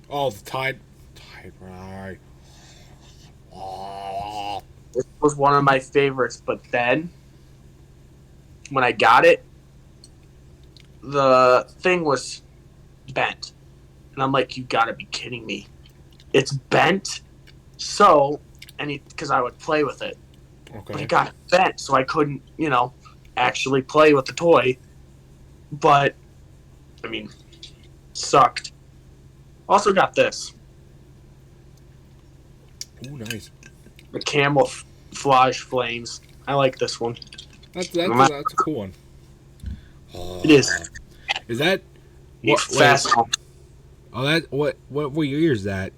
Oh, the Tide Ride. Oh. This was one of my favorites, but then, when I got it, the thing was bent. And I'm like, you gotta be kidding me. It's bent, so, because I would play with it. Okay. But it got bent, so I couldn't, actually play with the toy. But, I mean, sucked. Also got this. Ooh, nice. The camouflage flames. I like this one. That's a cool one. It is. Is that fast. Oh, that what year is that?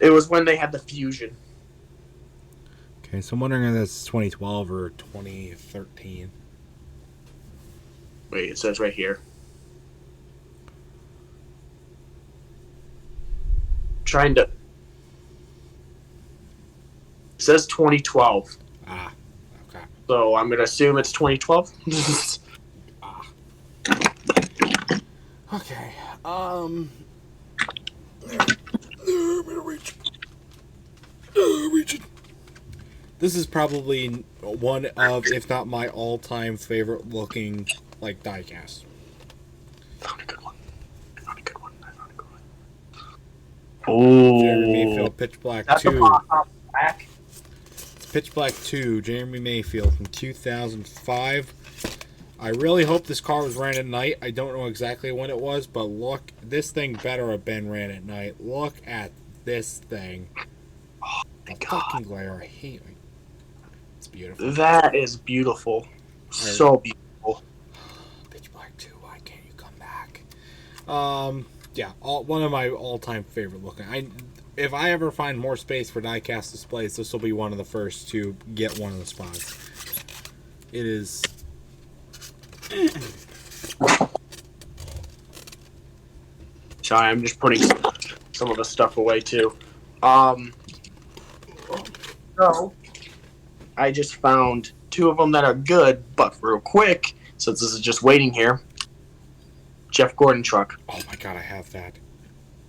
It was when they had the Fusion. Okay, so I'm wondering if that's 2012 or 2013. Wait, it says right here. Trying to. It says 2012. Ah, okay. So I'm gonna assume it's 2012. Okay. I'm gonna reach. Reaching. This is probably one of, if not my all-time favorite looking, like, diecast. Found a good one. Oh. Jeremy Mayfield, Pitch Black That's 2. Black. It's Pitch Black 2, Jeremy Mayfield from 2005. I really hope this car was ran at night. I don't know exactly when it was, but look, this thing better have been ran at night. Look at this thing. Oh my God. Fucking glare. I hate it. It's beautiful. That is beautiful. So beautiful. Pitch Black 2, why can't you come back? Yeah, one of my all-time favorite looking. If I ever find more space for diecast displays, this will be one of the first to get one of the spots. It is. Sorry, I'm just putting some of the stuff away too. So I just found two of them that are good, but real quick, since this is just waiting here. Jeff Gordon truck. Oh my God, I have that.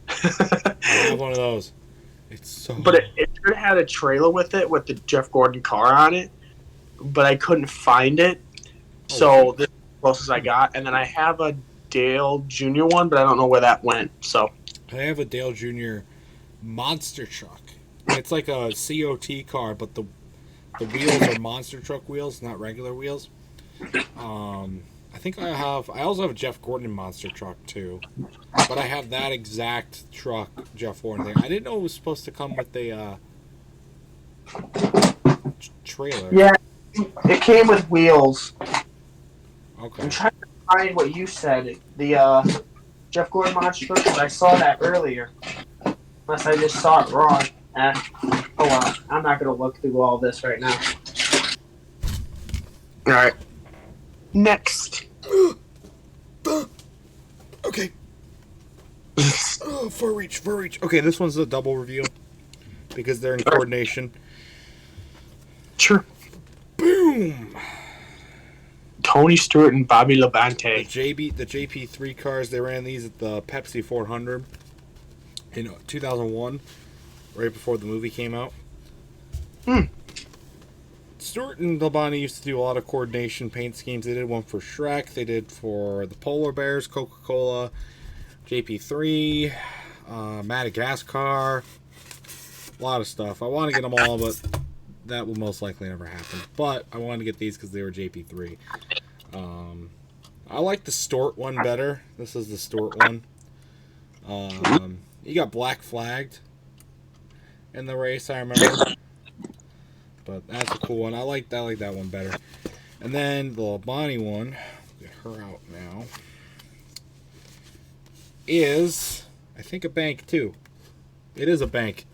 I have one of those. It's so. But it should have had a trailer with it with the Jeff Gordon car on it, but I couldn't find it. So this is the closest I got, and then I have a Dale Jr. one, but I don't know where that went. So I have a Dale Jr. monster truck. It's like a COT car, but the wheels are monster truck wheels, not regular wheels. I think I also have a Jeff Gordon monster truck too, but I have that exact truck Jeff Gordon thing. I didn't know it was supposed to come with a trailer. yeah, it came with wheels. Okay. I'm trying to find what you said. The Jeff Gordon monster truck. I saw that earlier. Unless I just saw it wrong. Oh well, I'm not gonna look through all this right now. All right. Next. Okay. Far reach. Okay, this one's a double review because they're in coordination. Sure. Boom. Tony Stewart and Bobby Labonte. The JP3 cars, they ran these at the Pepsi 400 in 2001, right before the movie came out. Stewart and Labonte used to do a lot of coordination paint schemes. They did one for Shrek. They did for the Polar Bears, Coca-Cola, JP3, Madagascar. A lot of stuff. I want to get them all, but that will most likely never happen. But I wanted to get these because they were JP3. I like the Stewart one better. This is the Stewart one. You got black flagged in the race, I remember. But that's a cool one. I like that one better. And then the Labonte one, get her out now, is, I think, a bank too. It is a bank.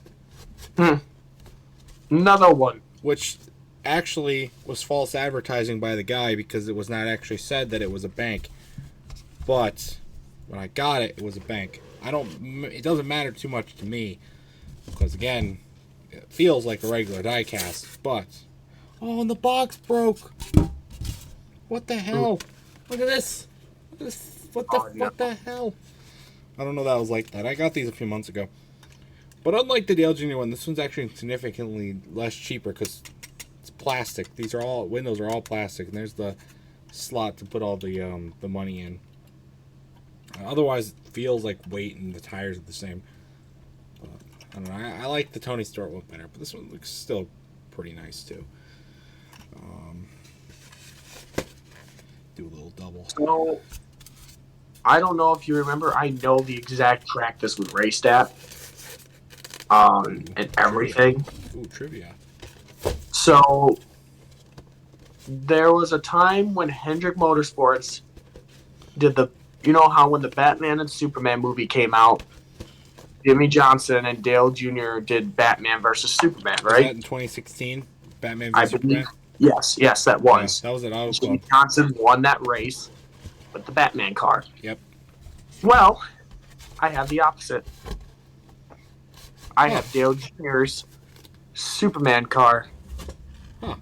Another one. Which actually was false advertising by the guy because it was not actually said that it was a bank. But when I got it, it was a bank. It doesn't matter too much to me because, again, it feels like a regular diecast, but oh, and the box broke. What the hell? Look at this. What the hell? I don't know that was like that. I got these a few months ago. But unlike the Dale Jr. one, this one's actually significantly less cheaper because it's plastic. Windows are all plastic, and there's the slot to put all the money in. Otherwise, it feels like weight, and the tires are the same. I don't know. I like the Tony Stewart one better, but this one looks still pretty nice too. Do a little double. So, I don't know if you remember. I know the exact track this was raced at, and everything. Ooh, trivia. So, There was a time when Hendrick Motorsports did you know how when the Batman and Superman movie came out, Jimmy Johnson and Dale Jr. did Batman versus Superman, Was that right? in 2016? Batman v I believe, Superman? yes, that Yeah, was. that was at Auto Club. Jimmy Johnson won that race with the Batman car. Yep. Well, I have the opposite. I Huh. have Dale Jr.'s Superman car. Huh.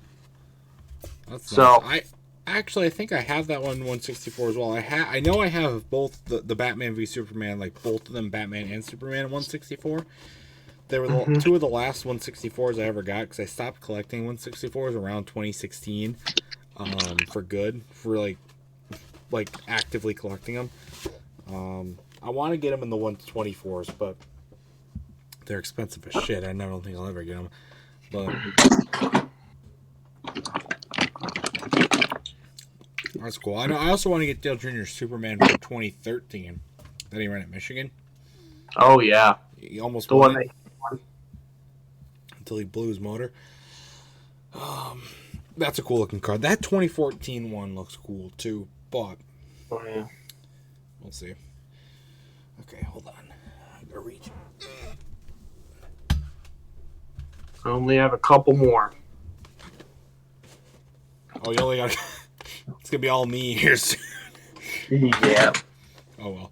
That's So, nice. I think I have that one 164 as well. I know I have both the Batman v Superman, like both of them, Batman and Superman 164. They were two of the last 164s I ever got because I stopped collecting 164s around 2016 for good, for like actively collecting them. I want to get them in the 124s, but they're expensive as shit. I don't think I'll ever get them. But that's cool. I also want to get Dale Jr.'s Superman from 2013 that he ran at Michigan. oh yeah, He almost the won one it until he blew his motor. That's a cool looking car. That 2014 one looks cool too, but yeah. we'll see. Okay, hold on. I gotta reach. I only have a couple more. Oh, you only got. It's gonna be all me here soon. Yeah. Oh well.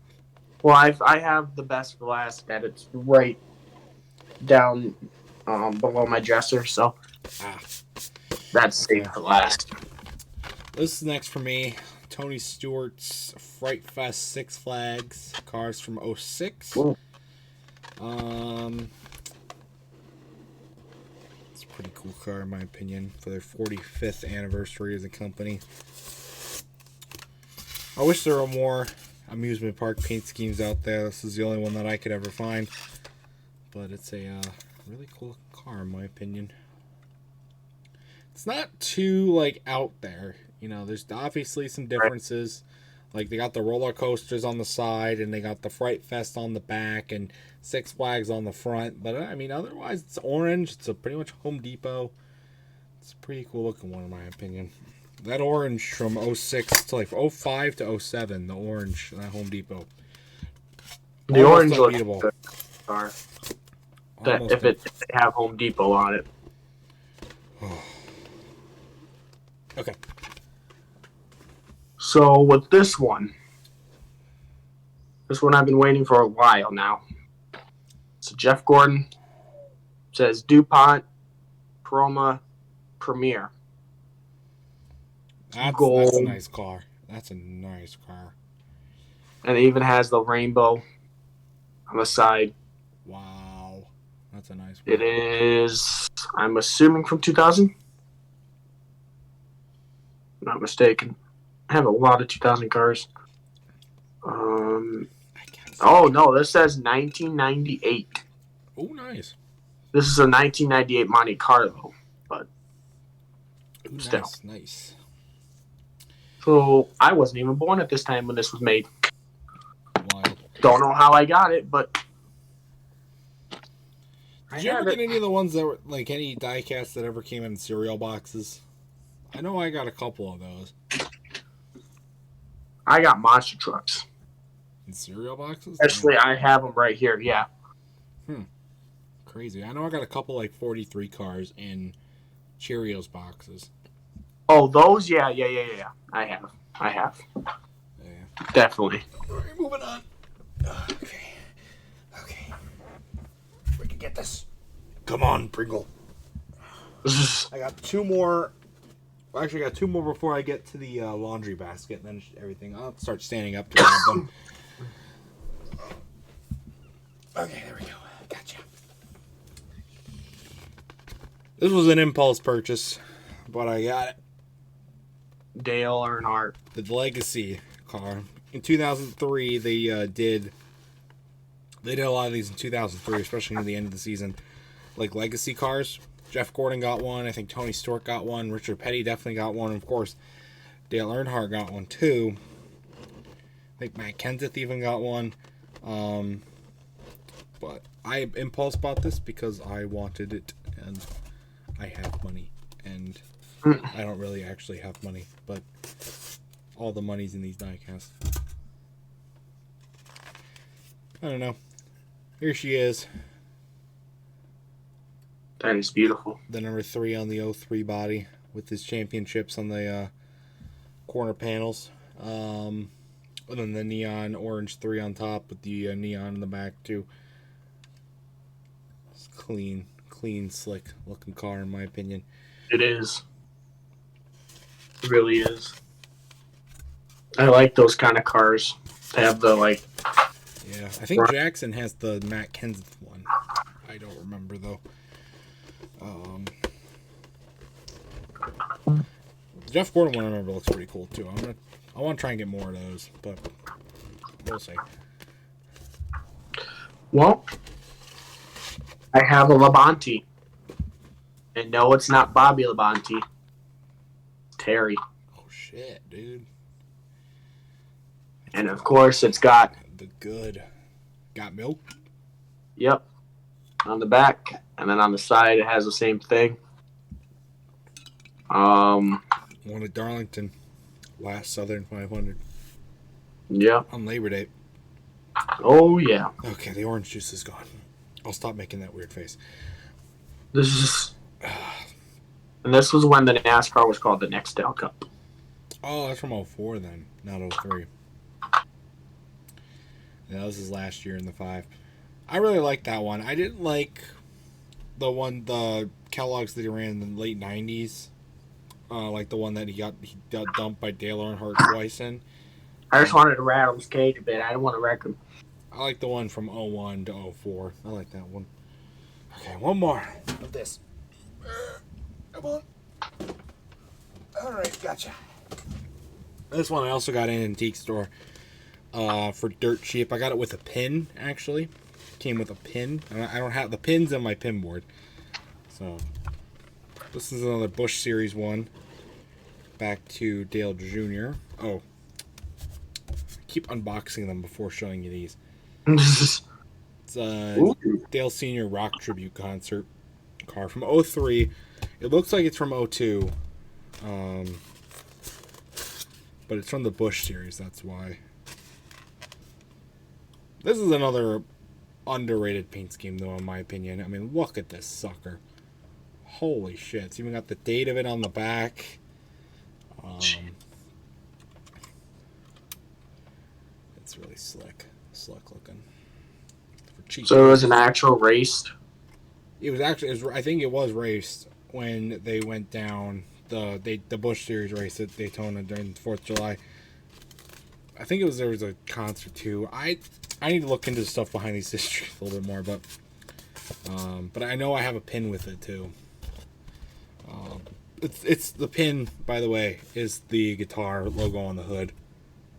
Well, I have the best for last, and it's right down below my dresser, so that's safe for last. This is next for me. Tony Stewart's Fright Fest Six Flags cars from 06. Ooh. It's a pretty cool car in my opinion for their 45th anniversary as a company. I wish there were more amusement park paint schemes out there. This is the only one that I could ever find. But it's a really cool car in my opinion. It's not too like out there. You know, there's obviously some differences. Like they got the roller coasters on the side and they got the Fright Fest on the back and Six Flags on the front. But I mean, otherwise it's orange. It's a pretty much Home Depot. It's a pretty cool looking one in my opinion. That orange from 06 to like 05 to 07, the orange, that Home Depot. The Almost orange looks unbeatable. good. Car. Almost If they have Home Depot on it. Okay. So with this one I've been waiting for a while now. So Jeff Gordon says DuPont Chroma Premier. That's a nice car. That's a nice car. And it even has the rainbow on the side. Wow. That's a nice one. It is, I'm assuming, from 2000. Not mistaken. I have a lot of 2000 cars. Oh, no, this says 1998. Oh, nice. This is a 1998 Monte Carlo, but Ooh, still. Nice. So I wasn't even born at this time when this was made. Wild. Don't know how I got it, but Did you ever get any of the ones that were like any diecasts that ever came in cereal boxes? I know I got a couple of those. I got monster trucks. In cereal boxes? Actually, I have them right here, yeah. Crazy. I know I got a couple like 43 cars in Cheerios boxes. Oh, those? Yeah. I have. Yeah. Definitely. All right, moving on. Okay. We can get this. Come on, Pringle. I got two more. Well, actually, I got two more before I get to the laundry basket, and then everything. I'll start standing up to grab them. Okay, there we go. Gotcha. This was an impulse purchase, but I got it. Dale Earnhardt. The Legacy car. In 2003, they did a lot of these in 2003, especially near the end of the season. Like Legacy cars. Jeff Gordon got one. I think Tony Stewart got one. Richard Petty definitely got one. Of course, Dale Earnhardt got one too. I think Matt Kenseth even got one. But I impulse bought this because I wanted it and I have money. And I don't really actually have money, but all the money's in these diecasts. I don't know. Here she is. That is beautiful. The number 3 on the 03 body with his championships on the corner panels. And then the neon orange 3 on top with the neon in the back too. It's clean, slick looking car in my opinion. It is. It really is. I like those kind of cars. They have the Yeah, I think Jackson has the Matt Kenseth one. I don't remember though. The Jeff Gordon one I remember looks pretty cool too. I want to try and get more of those, but we'll see. Well, I have a Labonte. And no, it's not Bobby Labonte. It's Terry. Oh shit, dude. And of course it's got the good. Got milk? Yep. On the back. And then on the side it has the same thing. One at Darlington. Last Southern 500. Yeah. On Labor Day. Oh yeah. Okay, the orange juice is gone. I'll stop making that weird face. This is and this was when the NASCAR was called the Nextel Cup. Oh, that's from 04 then, not 03. Yeah, that was his last year in the 5. I really liked that one. I didn't like the Kellogg's that he ran in the late 90s. Like the one that he got dumped by Dale Earnhardt twice in. I just wanted to rattle his cage a bit. I didn't want to wreck him. I like the one from 01 to 04. I like that one. Okay, one more of this. Come on. Alright, gotcha. This one I also got in an antique store for dirt cheap. I got it with a pin, actually. Came with a pin. I don't have the pins on my pin board. So, this is another Busch Series 1. Back to Dale Jr. Oh. I keep unboxing them before showing you these. It's a Dale Sr. Rock Tribute Concert car from 03. It looks like it's from 02. But it's from the Busch Series, that's why. This is another underrated paint scheme, though, in my opinion. I mean, look at this sucker. Holy shit. It's even got the date of it on the back. It's really slick. Slick looking. For cheap. So it was an actual race? It was actually, I think it was raced when they went down the Busch Series race at Daytona during the 4th of July. I think there was a concert too. I need to look into the stuff behind these histories a little bit more, but I know I have a pin with it too. It's the pin, by the way, is the guitar logo on the hood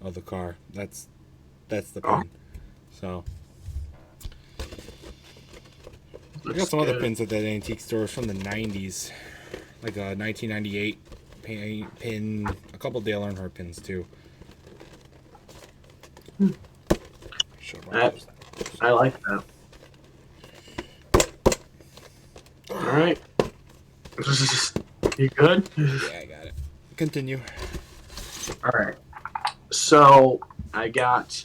of the car. That's the pin. So I got some other pins at that antique store from the 90s, like a 1998 pin, a couple Dale Earnhardt pins too. I like that. All right. You good? Yeah, I got it. Continue. All right. So I got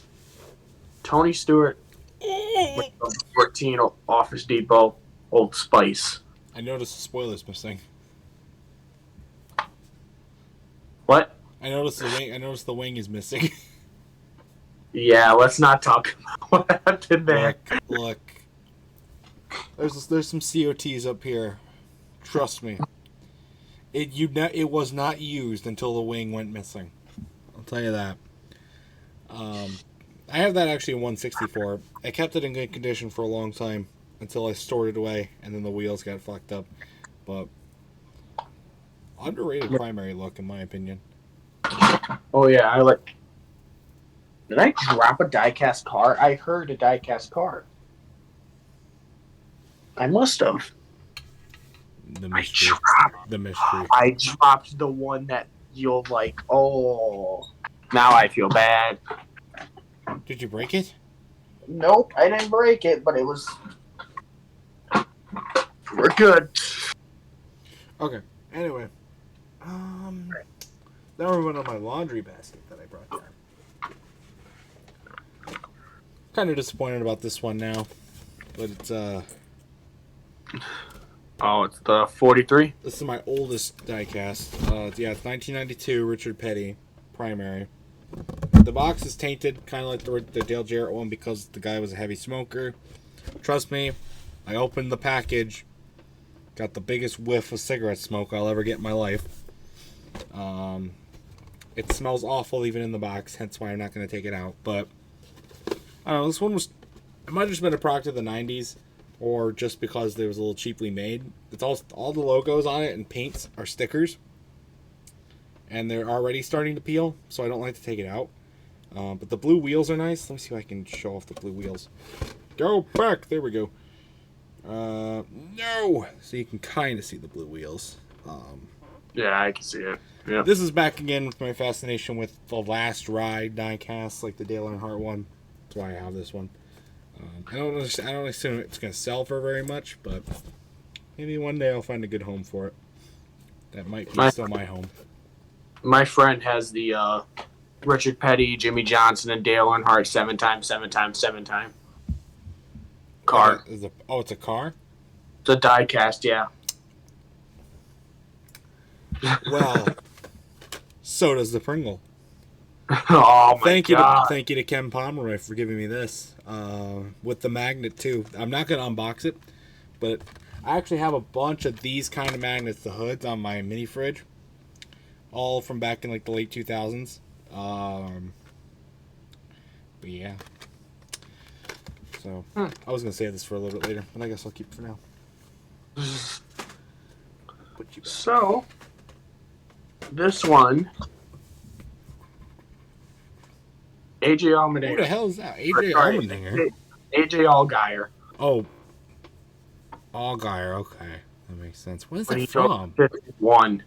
Tony Stewart with 14 Office Depot Old Spice. I noticed the spoiler's missing. What? I noticed the wing. I noticed the wing is missing. Yeah, let's not talk about what happened there. Look. There's some COTs up here. Trust me. It was not used until the wing went missing. I'll tell you that. I have that actually in 164. I kept it in good condition for a long time until I stored it away, and then the wheels got fucked up. But underrated primary look, in my opinion. Oh yeah, I like. Did I drop a diecast car? I heard a diecast car. I must have. The mystery. I dropped the one that you'll like. Oh, now I feel bad. Did you break it? Nope, I didn't break it, but it was. We're good. Okay. Anyway, That one went on my laundry basket that I brought down. Kind of disappointed about this one now, but it's Oh, it's the 43. This is my oldest diecast. It's 1992 Richard Petty primary. The box is tainted, kind of like the Dale Jarrett one, because the guy was a heavy smoker. Trust me, I opened the package, got the biggest whiff of cigarette smoke I'll ever get in my life. It smells awful even in the box, hence why I'm not going to take it out. But I don't know, this one it might have just been a product of the 90s, or just because it was a little cheaply made. It's all the logos on it and paints are stickers, and they're already starting to peel, so I don't like to take it out. But the blue wheels are nice. Let me see if I can show off the blue wheels. Go back. There we go. No. So you can kind of see the blue wheels. Yeah, I can see it. Yeah. This is back again with my fascination with the Last Ride diecast, like the Dale Earnhardt one. That's why I have this one. I don't assume it's going to sell for very much, but maybe one day I'll find a good home for it. That might be still my home. My friend has the Richard Petty, Jimmy Johnson, and Dale Earnhardt 7x7x7x car. It's a car? It's a diecast, yeah. Well, so does the Pringle. Oh my God. Thank you to Ken Pomeroy for giving me this. With the magnet too. I'm not gonna unbox it, but I actually have a bunch of these kind of magnets, the hoods, on my mini fridge. All from back in like the late 2000s. But yeah. So I was gonna say this for a little bit later, but I guess I'll keep it for now. So this one, AJ Allmendinger. Who the hell is that? AJ Allmendinger. AJ Allgaier. Oh, Allgaier. Okay, that makes sense. What is that from? 51.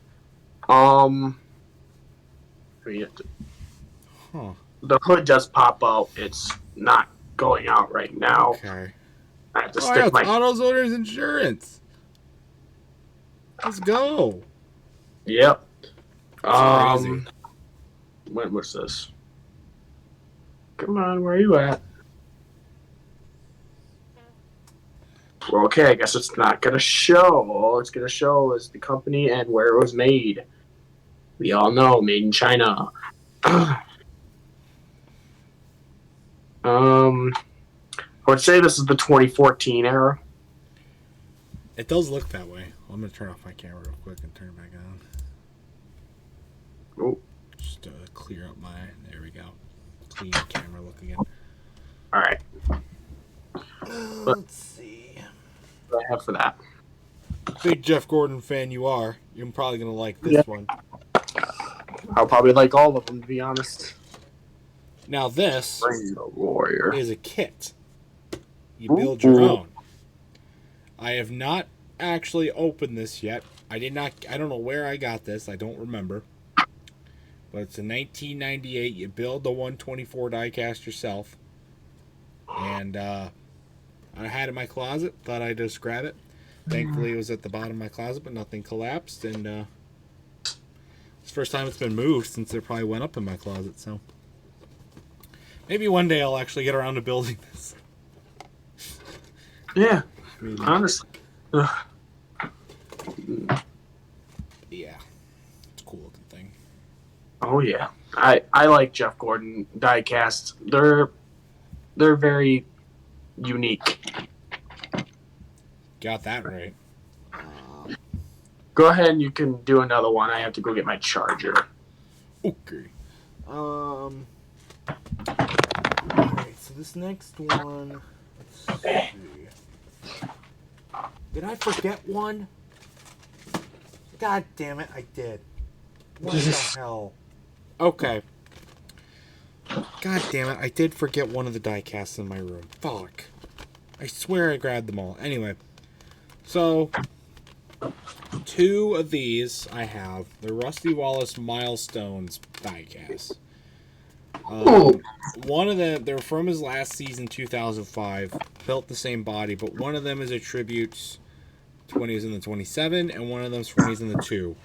The hood does pop out. It's not going out right now. Okay. I have to stick my AutoZoner's insurance. Let's go. Yep. That's crazy. When was this? Come on, where are you at? Well, okay, I guess it's not gonna show. All it's gonna show is the company and where it was made. We all know, made in China. I would say this is the 2014 era. It does look that way. I'm gonna turn off my camera real quick and turn it back on. Oh. Just to clear up my. There we go. Clean camera look again. All right. Let's see. What do I have for that? Big Jeff Gordon fan you are. You're probably gonna like this one. I'll probably like all of them, to be honest. Now this Warrior is a kit. You build your own. I have not actually opened this yet. I don't know where I got this. I don't remember. But it's a 1998. You build the 124 diecast yourself. And I had it in my closet. Thought I'd just grab it. Thankfully, it was at the bottom of my closet, but nothing collapsed. And it's the first time it's been moved since it probably went up in my closet. So maybe one day I'll actually get around to building this. Yeah, honestly. Yeah, it's a cool looking thing. Oh yeah, I like Jeff Gordon diecasts. They're very unique. Got that right. Go ahead and you can do another one. I have to go get my charger. Okay. Alright, so this next one. Let's see. Did I forget one? God damn it, I did. What the hell? Okay. God damn it, I did forget one of the diecasts in my room. Fuck. I swear I grabbed them all. Anyway. So, two of these I have. The Rusty Wallace Milestones diecast. One of them, they're from his last season, 2005. Built the same body, but one of them is a tribute to when he was in the 27, and one of them's from when he's in the 2.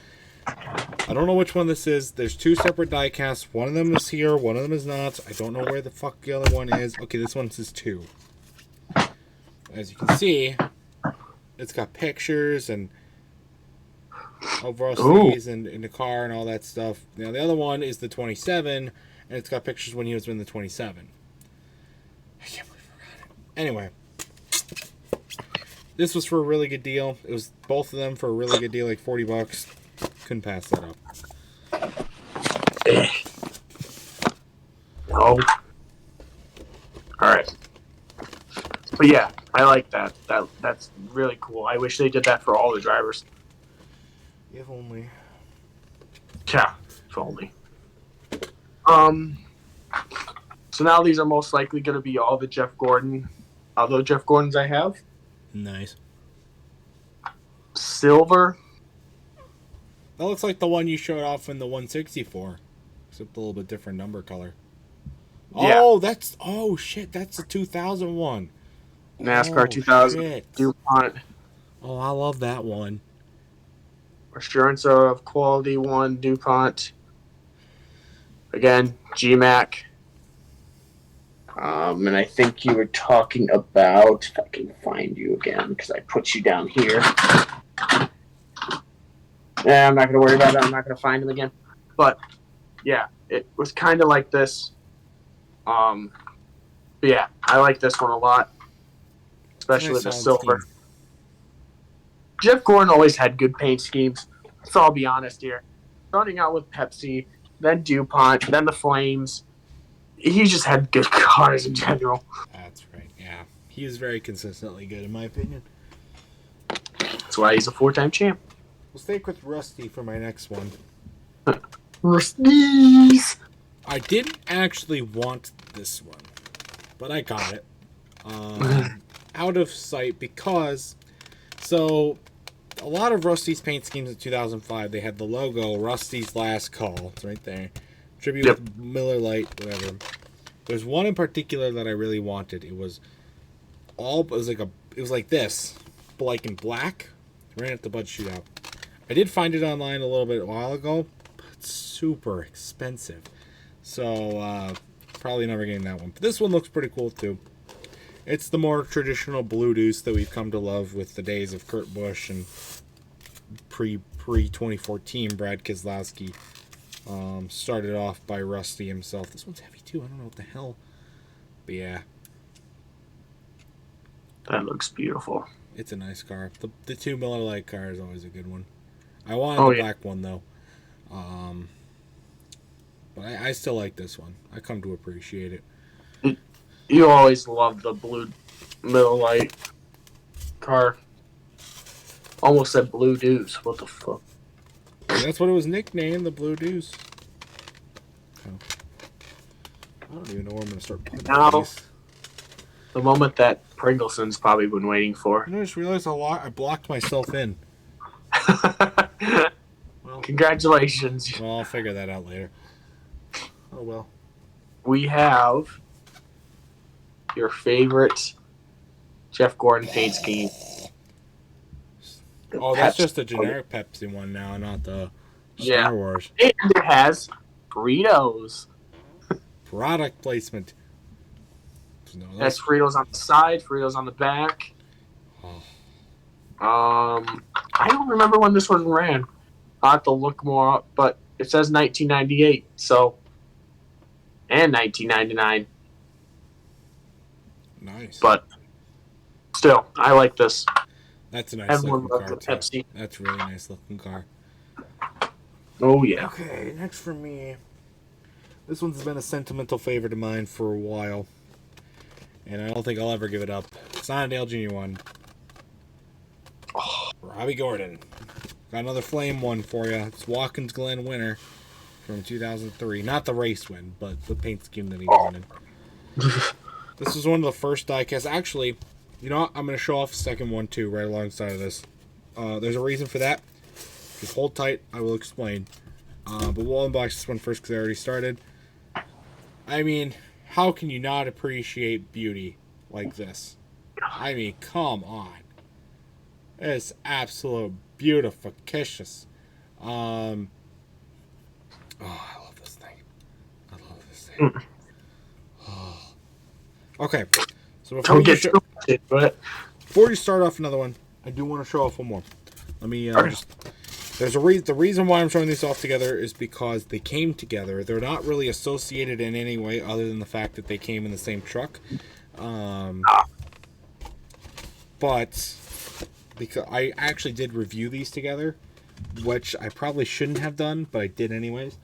I don't know which one this is. There's two separate die casts. One of them is here, one of them is not. I don't know where the fuck the other one is. Okay, this one says 2. As you can see, it's got pictures and of Rusty's and in the car and all that stuff. Now the other one is the 27, and it's got pictures when he was in the 27. I can't believe I forgot it. Anyway, this was for a really good deal. It was both of them for a really good deal, like $40. Couldn't pass that up. No. All right. But yeah, I like that. That's really cool. I wish they did that for all the drivers. If only. Yeah, if only. So now these are most likely going to be all the Jeff Gordons I have. Nice. Silver. That looks like the one you showed off in the 164, except a little bit different number color. Yeah. Oh, oh shit, that's a 2001. NASCAR 2000. Shit. DuPont. Oh, I love that one. Assurance of Quality 1, DuPont. Again, GMAC. And I think you were talking about, if I can find you again, because I put you down here. Yeah, I'm not going to worry about it. I'm not going to find them again. But, yeah, it was kind of like this. But yeah, I like this one a lot. Especially with the silver. Scheme. Jeff Gordon always had good paint schemes. So I'll be honest here. Starting out with Pepsi, then DuPont, then the Flames. He just had good cars in general. That's right, yeah. He was very consistently good, in my opinion. That's why he's a 4-time champ. We'll stick with Rusty for my next one. Rusty's. I didn't actually want this one, but I got it. Out of sight because... So, a lot of Rusty's paint schemes in 2005, they had the logo, Rusty's Last Call. It's right there. Tribute with Miller Lite, whatever. There's one in particular that I really wanted. It was like this, but like in black. Ran at the Bud Shootout. I did find it online a little bit a while ago, but it's super expensive. So, probably never getting that one. But this one looks pretty cool too. It's the more traditional Blue Deuce that we've come to love with the days of Kurt Busch and pre-2014 Brad Keselowski. Started off by Rusty himself. This one's heavy too. I don't know what the hell. But yeah. That looks beautiful. It's a nice car. The 2 Miller Lite car is always a good one. I wanted the black one though. But I still like this one. I come to appreciate it. You always loved the blue Miller Lite car. Almost said Blue Deuce. What the fuck? And that's what it was nicknamed, the Blue Deuce. Oh. I don't even know where I'm going to start putting these. The moment that Pringleson's probably been waiting for. I just realized I blocked myself in. Well, congratulations. Well, I'll figure that out later. Oh, well. We have your favorite Jeff Gordon paint scheme. Oh, that's just a generic Pepsi one now, not the Star Wars. And it has Fritos. Product placement. No, that's Fritos on the side, Fritos on the back. Oh. I don't remember when this one ran. I'll have to look more up, but it says 1998, so... And 1999. Nice. But still, I like this. That's a nice looking car, too. Pepsi. That's a really nice looking car. Oh, yeah. Okay, next for me. This one's been a sentimental favorite of mine for a while. And I don't think I'll ever give it up. It's not an Dale Jr. one. Oh. Robbie Gordon. Got another flame one for you. It's Watkins Glen winner from 2003. Not the race win, but the paint scheme that he won in. This was one of the first diecasts. Actually, you know what? I'm going to show off a second one too, right alongside of this. There's a reason for that. Just hold tight. I will explain. But we'll unbox this one first because I already started. I mean, how can you not appreciate beauty like this? I mean, come on. It's absolute beautificatious. Oh, I love this thing. I love this thing. Oh. Okay, so Don't get too much into it. before you start off another one, I do want to show off one more. Let me Okay. just. There's a reason. The reason why I'm showing these off together is because they came together. They're not really associated in any way, other than the fact that they came in the same truck. But because I actually did review these together, which I probably shouldn't have done, but I did anyways.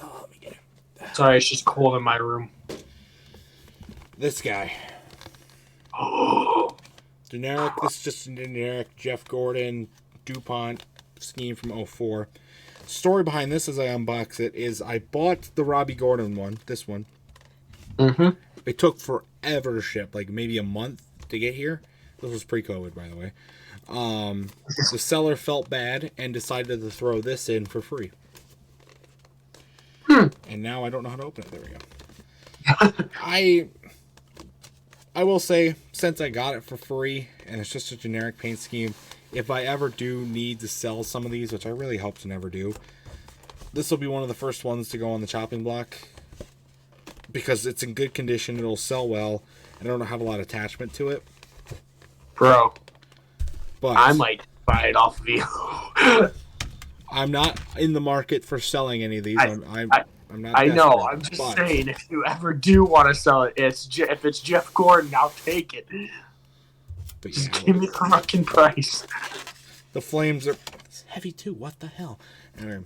Oh, let me get it. Sorry, it's just cold in my room. This guy. Generic. This is just a generic Jeff Gordon DuPont scheme from 04. Story behind this as I unbox it is I bought the Robbie Gordon one, this one. Mm-hmm. It took forever to ship, like maybe a month to get here. This was pre-COVID, by the way. The seller felt bad and decided to throw this in for free. And now I don't know how to open it. There we go. I will say, since I got it for free, and it's just a generic paint scheme, if I ever do need to sell some of these, which I really hope to never do, this will be one of the first ones to go on the chopping block. Because it's in good condition, it'll sell well, and I don't have a lot of attachment to it. Bro, But I might buy it off of you. I'm not in the market for selling any of these. I'm not. I know. desperate, I'm just but saying, if you ever do want to sell it, if it's Jeff Gordon, I'll take it. But Just yeah, give me the fucking price. the flames are it's heavy too. What the hell? Anyway,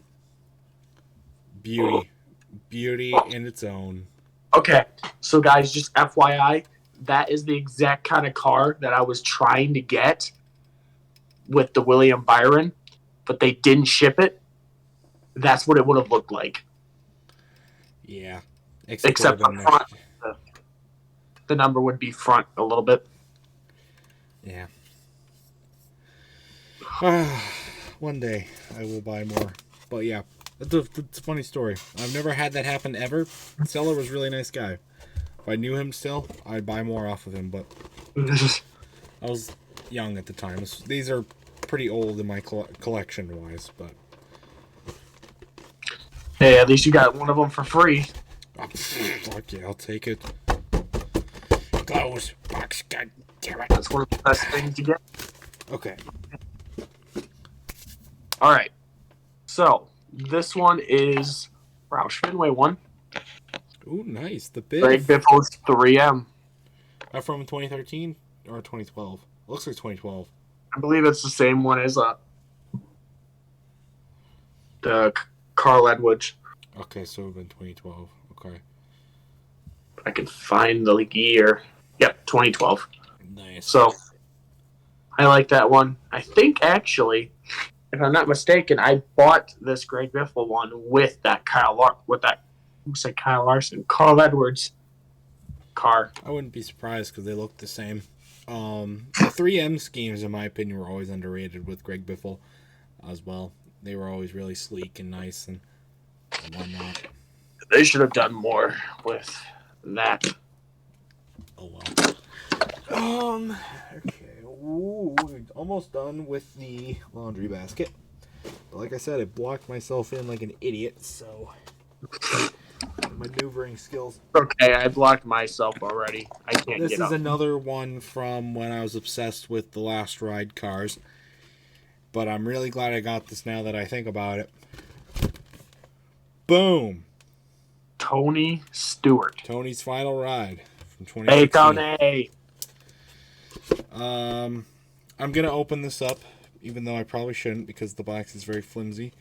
beauty in its own. Okay, so guys, just FYI, that is the exact kind of car that I was trying to get with the William Byron, but they didn't ship it. That's what it would have looked like. Yeah, Except up front, the number would be front a little bit. Yeah. One day I will buy more. But yeah, it's a funny story. I've never had that happen ever. The seller was a really nice guy. If I knew him still, I'd buy more off of him. But I was young at the time. These are pretty old in my collection-wise. But hey, at least you got one of them for free. Fuck yeah, I'll take it. Close box, god damn it. That's one of the best things to get. Okay. All right. So this one is Roush Fenway one. Ooh, nice. The Greg Biff. Biffle's 3M. From 2013 or 2012? Looks like 2012. I believe it's the same one as the Carl Edwards. Okay, so it would have been 2012. Okay. I can find the year. Yep, 2012. Nice. So I like that one. I think actually, if I'm not mistaken, I bought this Greg Biffle one with that Kyle Larson, Carl Edwards car. I wouldn't be surprised because they look the same. The 3M schemes, in my opinion, were always underrated with Greg Biffle as well. They were always really sleek and nice and whatnot. They should have done more with that. Oh well. Okay. Ooh, almost done with the laundry basket. But like I said, I blocked myself in like an idiot, so maneuvering skills. Okay, I blocked myself already. I can't This get is up. another one from when I was obsessed with the Last Ride cars. But I'm really glad I got this now that I think about it. Boom! Tony Stewart. Tony's Final Ride from 2016. Hey, Tony! I'm going to open this up, even though I probably shouldn't because the box is very flimsy.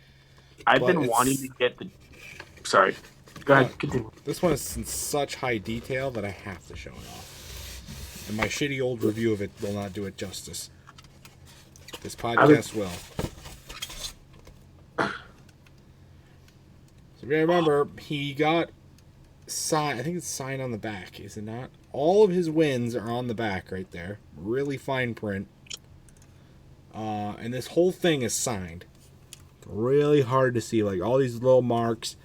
I've But been wanting to get the... Sorry. Go ahead, continue. This one is in such high detail that I have to show it off. And my shitty old review of it will not do it justice. This podcast will. So if you remember, he got sign. I think it's signed on the back, is it not? All of his wins are on the back right there. Really fine print. And this whole thing is signed. Really hard to see. Like all these little marks.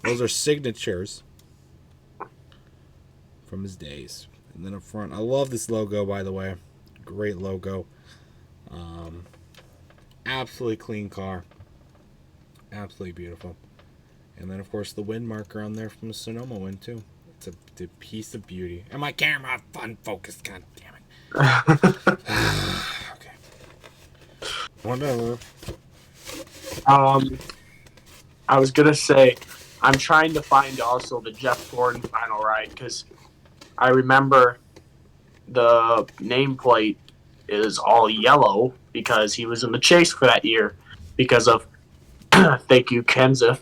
Those are signatures from his days. And then up front, I love this logo, by the way. Great logo. Absolutely clean car. Absolutely beautiful. And then, of course, the wind marker on there from the Sonoma win, too. It's a piece of beauty. And my camera unfocused, god damn it. Okay. Whatever. I was gonna say, I'm trying to find also the Jeff Gordon final ride because I remember the nameplate is all yellow because he was in the chase for that year because of thank you Kenseth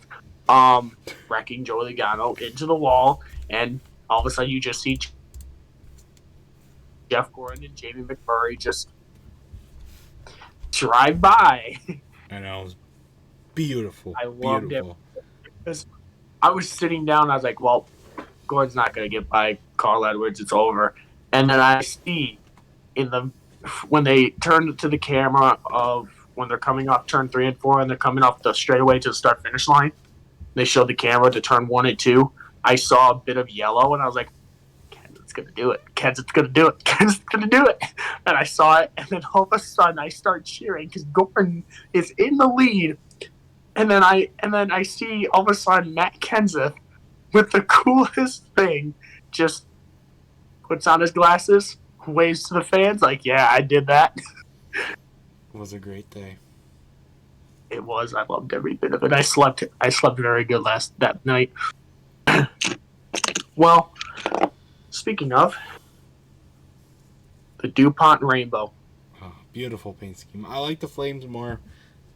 wrecking Joey Logano into the wall, and all of a sudden you just see Jeff Gordon and Jamie McMurray just drive by. I know. It was beautiful. I loved it Beautiful. because I was sitting down. I was like, well, Gordon's not going to get by Carl Edwards. It's over. And then I see in the when they turn to the camera of when they're coming off turn 3 and 4 and they're coming off the straightaway to the start finish line, they showed the camera to turn 1 and 2. I saw a bit of yellow and I was like, Kenseth's going to do it. Kenseth's going to do it. Kenseth's going to do it. And I saw it, and then all of a sudden I start cheering because Gordon is in the lead. And then I see all of a sudden Matt Kenseth with the coolest thing just puts on his glasses, waves to the fans like, yeah, I did that. It was a great day. It was. I loved every bit of it. I slept very good that night. Well, speaking of the DuPont Rainbow. Oh, beautiful paint scheme. I like the flames more,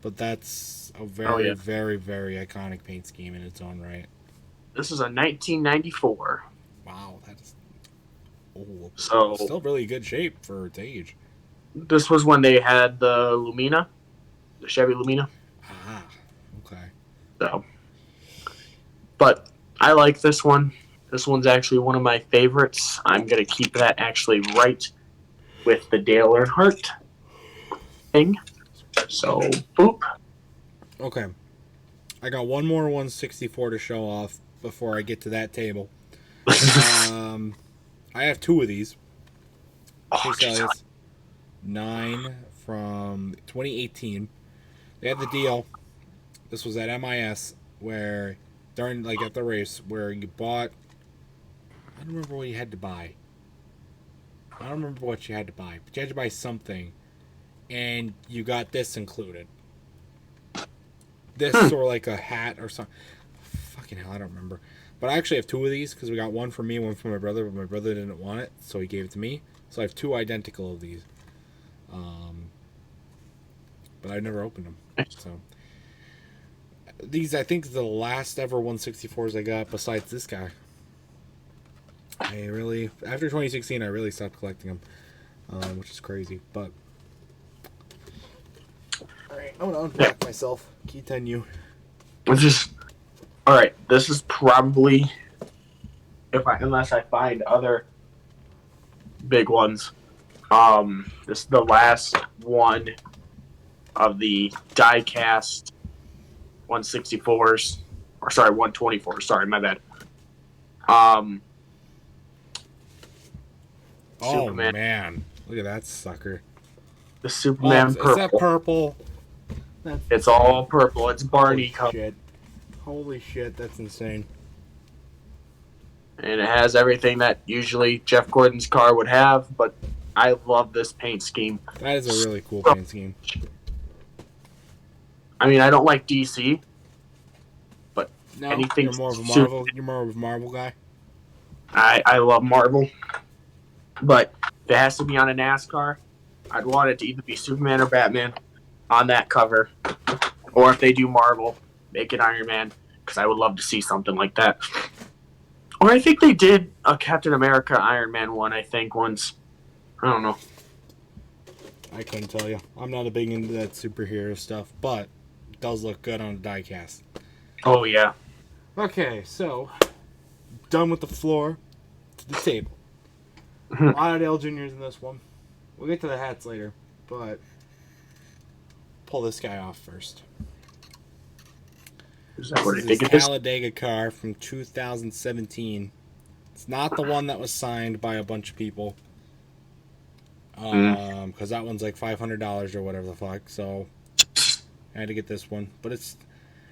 but that's a very, very, very iconic paint scheme in its own right. This is a 1994. Wow, that's so still really good shape for its age. This was when they had the Lumina, the Chevy Lumina. Ah, okay. So, but I like this one. This one's actually one of my favorites. I'm gonna keep that actually right with the Dale Earnhardt thing. So, boop. Okay. I got one more 164 to show off before I get to that table. I have two of these. Oh, 9 from 2018. They had the deal. This was at MIS where during at the race where you bought. I don't remember what you had to buy. I don't remember what you had to buy, but you had to buy something, and you got this included. This or like a hat or something. Fucking hell, I don't remember. But I actually have two of these because we got one for me, one for my brother, but my brother didn't want it, so he gave it to me. So I have two identical of these. But I've never opened them. So these, I think, the last ever 164s I got besides this guy. I really, after 2016, I really stopped collecting them, which is crazy. But all right, I'm gonna unpack myself. Continue. All right. This is probably unless I find other big ones. This is the last one of the Diecast 164s, or sorry, 124s. Sorry, my bad. Oh Superman. Man, look at that sucker. The Superman purple. Is that purple? It's all purple. It's Barney color. Holy shit, that's insane. And it has everything that usually Jeff Gordon's car would have, but I love this paint scheme. That is a really cool paint scheme. I mean, I don't like DC, but no, anything. You're more of a Marvel. You're more of a Marvel guy. I love Marvel, but if it has to be on a NASCAR, I'd want it to either be Superman or Batman on that cover, or if they do Marvel, make it Iron Man, because I would love to see something like that. Or I think they did a Captain America Iron Man one, I think, once. I don't know. I couldn't tell you. I'm not a big into that superhero stuff, but it does look good on a diecast. Oh, yeah. Okay, so, done with the floor, to the table. A lot of Dale Jr.'s in this one. We'll get to the hats later, but pull this guy off first. Is that what I This think is it is? Talladega car from 2017. It's not the one that was signed by a bunch of people. Because that one's like $500 or whatever the fuck. So I had to get this one, but it's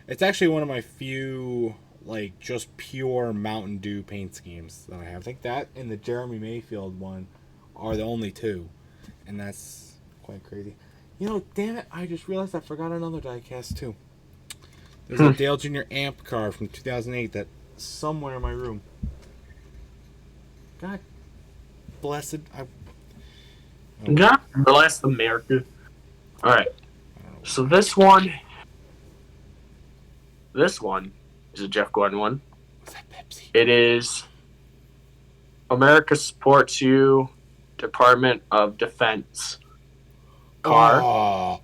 It's actually one of my few, like, just pure Mountain Dew paint schemes that I have. I think that and the Jeremy Mayfield one are the only two. And that's quite crazy. You know, damn it, I just realized I forgot another diecast, too. There's a Dale Jr. amp car from 2008 that's somewhere in my room. God blessed. God bless America. Alright. So this one is a Jeff Gordon one. Was that Pepsi? It is America Supports You, Department of Defense car.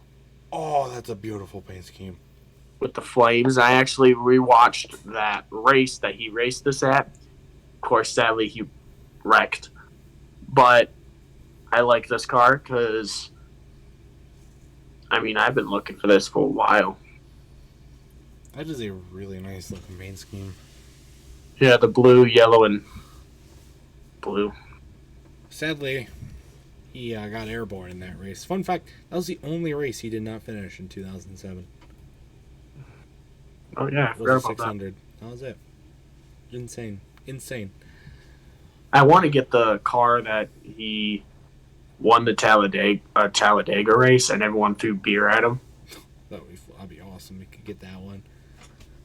Oh, that's a beautiful paint scheme. With the flames. I actually rewatched that race that he raced this at. Of course, sadly, he wrecked. But I like this car because, I mean, I've been looking for this for a while. That is a really nice looking paint scheme. Yeah, the blue, yellow, and blue. Sadly, he got airborne in that race. Fun fact, that was the only race he did not finish in 2007. Oh, yeah, I It forgot was a about 600. That was it. Insane. I want to get the car that he won the Talladega race and everyone threw beer at him. That'd be awesome. We could get that one.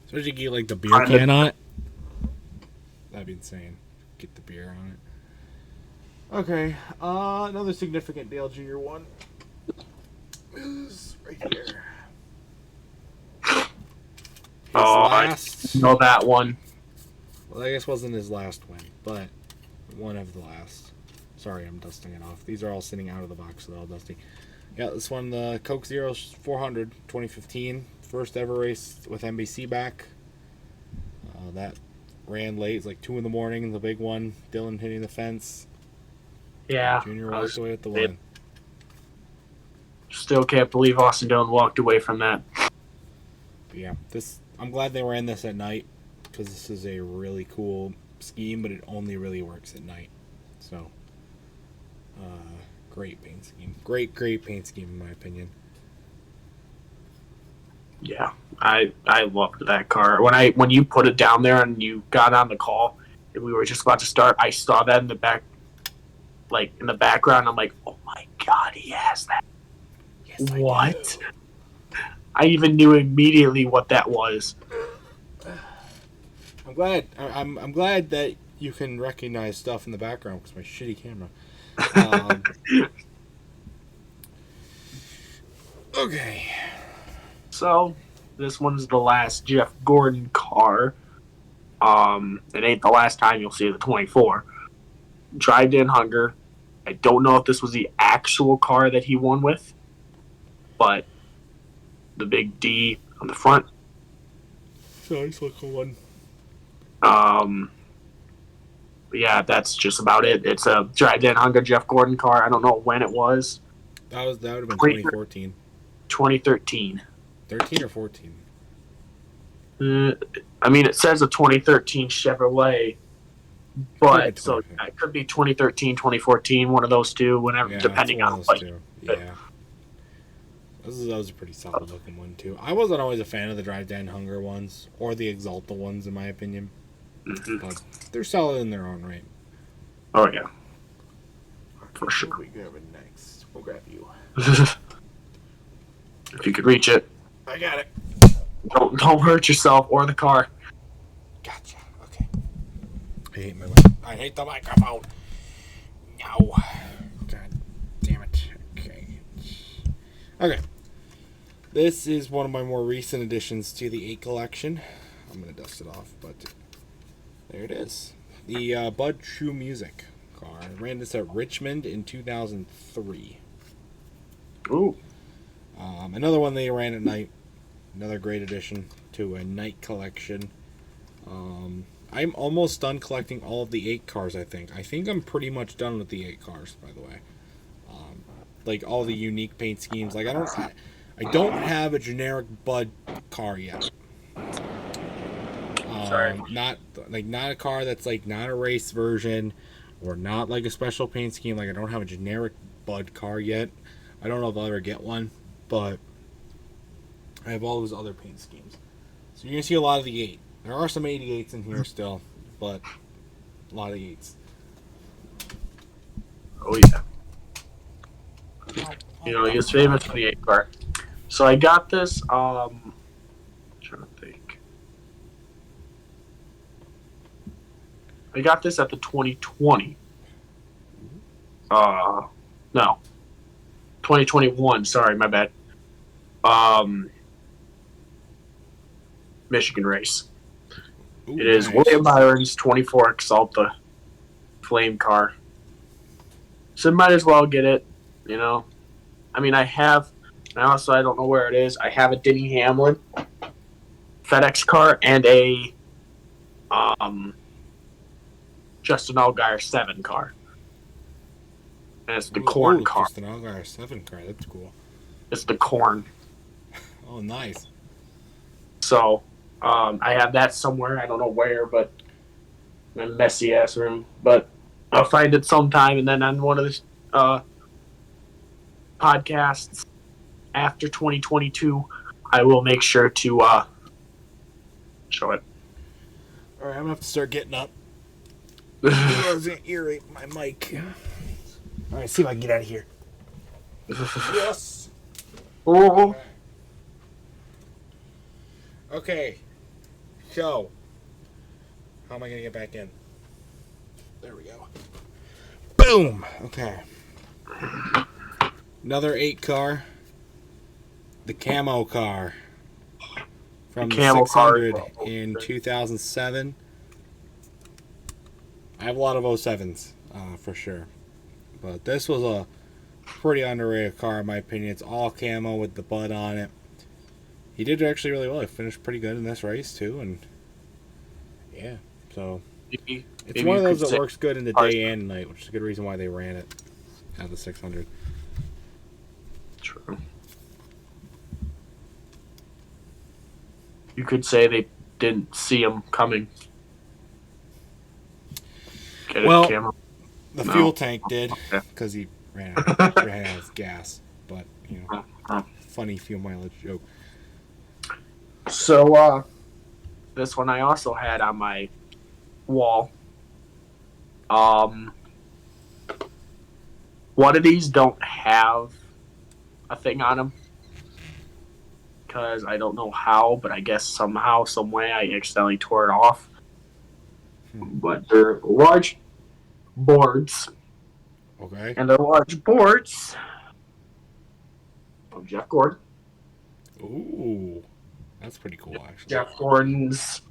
Especially get like the beer can on it. That'd be insane. Get the beer on it. Okay. Another significant Dale Jr. one is right here. I know that one. Well, I guess wasn't his last win, but one of the last. Sorry, I'm dusting it off. These are all sitting out of the box, so they're all dusty. Yeah, this one, the Coke Zero 400, 2015. First ever race with NBC back. That ran late. It's like 2 in the morning, the big one. Dylan hitting the fence. Yeah. Junior walked away with the win. Still can't believe Austin Dillon walked away from that. But yeah, I'm glad they ran this at night because this is a really cool scheme, but it only really works at night. So, great paint scheme. Great paint scheme in my opinion. Yeah, I loved that car. When you put it down there and you got on the call and we were just about to start, I saw that in the back, like in the background. I'm like, oh my god, he has that. Yes, what? I even knew immediately what that was. I'm glad. I'm glad that you can recognize stuff in the background because my shitty camera. Okay. So this one's the last Jeff Gordon car. It ain't the last time you'll see the 24. Drive in Hunger. I don't know if this was the actual car that he won with, but the big D on the front. Nice looking one. Yeah, that's just about it. It's a Drive in Hunger Jeff Gordon car. I don't know when it was. That would have been 2014. 2013. 13 or 14? I mean, it says a 2013 Chevrolet, but so it could be 2013, 2014, one of those two, whenever, depending on what. Yeah. That was a pretty solid looking one too. I wasn't always a fan of the Drive Down Hunger ones or the Exalta ones, in my opinion. Mm-hmm. But they're solid in their own right. Oh yeah, for sure. What are we grabbing next? We'll grab you. If you could reach it. I got it. Don't hurt yourself or the car. Gotcha. Okay. I hate the microphone. No. God damn it. Okay. This is one of my more recent additions to the 8 collection. I'm going to dust it off, but there it is. The Bud True Music car. I ran this at Richmond in 2003. Ooh. Another one they ran at night. Another great addition to a night collection. I'm almost done collecting all of the 8 cars, I think. I think I'm pretty much done with the 8 cars, by the way. Like all the unique paint schemes. Like I don't have a generic Bud car yet. Sorry. Not a car that's like not a race version or not like a special paint scheme. Like I don't have a generic Bud car yet. I don't know if I'll ever get one, but I have all those other paint schemes. So you're going to see a lot of the 8. There are some 88s in here still, but a lot of the 8s. Oh, yeah. You know, he was famous for the 8 car. So I got this, I'm trying to think. I got this at the 2020. No. 2021, sorry, my bad. Michigan race. Ooh, It is nice. William Byron's 24 Exalta flame car. So might as well get it, you know. I mean, I don't know where it is. I have a Denny Hamlin FedEx car and a Justin Allgaier 7 car. And it's the corn car. Just an Allgaier 7 car. That's cool. It's the corn. Oh, nice. So, I have that somewhere. I don't know where, but in a messy ass room. But I'll find it sometime, and then on one of the podcasts after 2022, I will make sure to show it. All right, I'm gonna have to start getting up. I was gonna earrape my mic. All right, see if I can get out of here. Yes. Oh. Okay. So, how am I gonna get back in? There we go. Boom. Okay. Another 8 car. The camo car. From the 600 in 2007. I have a lot of 07s, for sure. But this was a pretty underrated car, in my opinion. It's all camo with the bud on it. He did actually really well. He finished pretty good in this race, too. And yeah, so it's one of those that works good in the day and night, which is a good reason why they ran it at the 600. True. You could say they didn't see him coming. Well, the fuel tank did, because he ran out of gas. But, you know, funny fuel mileage joke. So, this one I also had on my wall. One of these don't have a thing on them. Because I don't know how, but I guess somehow, some way, I accidentally tore it off. But they're large boards. Okay. And they're large boards of Jeff Gordon. Ooh. That's pretty cool, actually. Jeff Gordon's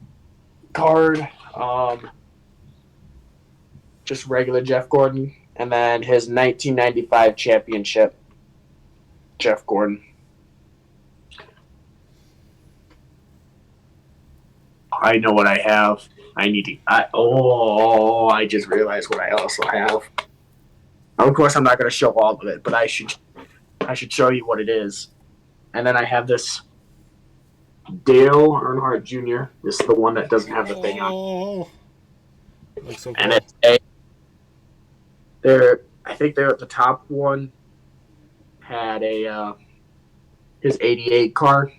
card. Just regular Jeff Gordon. And then his 1995 championship. Jeff Gordon. I know what I have. I just realized what I also have. Of course, I'm not going to show all of it, but I should show you what it is. And then I have this Dale Earnhardt Jr. This is the one that doesn't have the thing on. Looks so cool. And I think they're at the top one. Had his 88 car,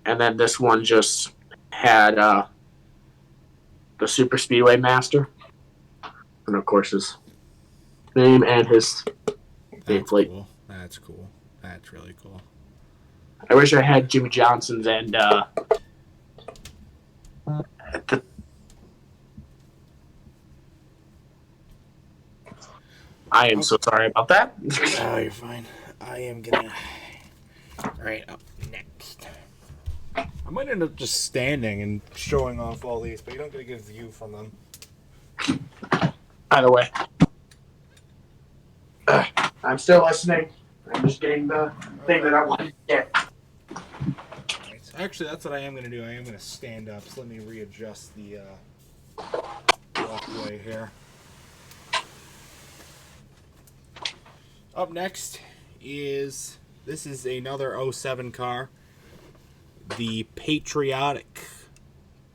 and then this one just had the Super Speedway Master, and of course his name and his nameplate. Cool. That's cool. That's really cool. I wish I had Jimmy Johnson's and I am so sorry about that. Oh, you're fine. I am gonna right up next. I might end up just standing and showing off all these, but you don't get a good view from them. Either way. I'm still listening. I'm just getting the thing that I wanted to get. Actually, that's what I am going to do. I am going to stand up, so let me readjust the walkway here. Up next is, this is another 07 car. The Patriotic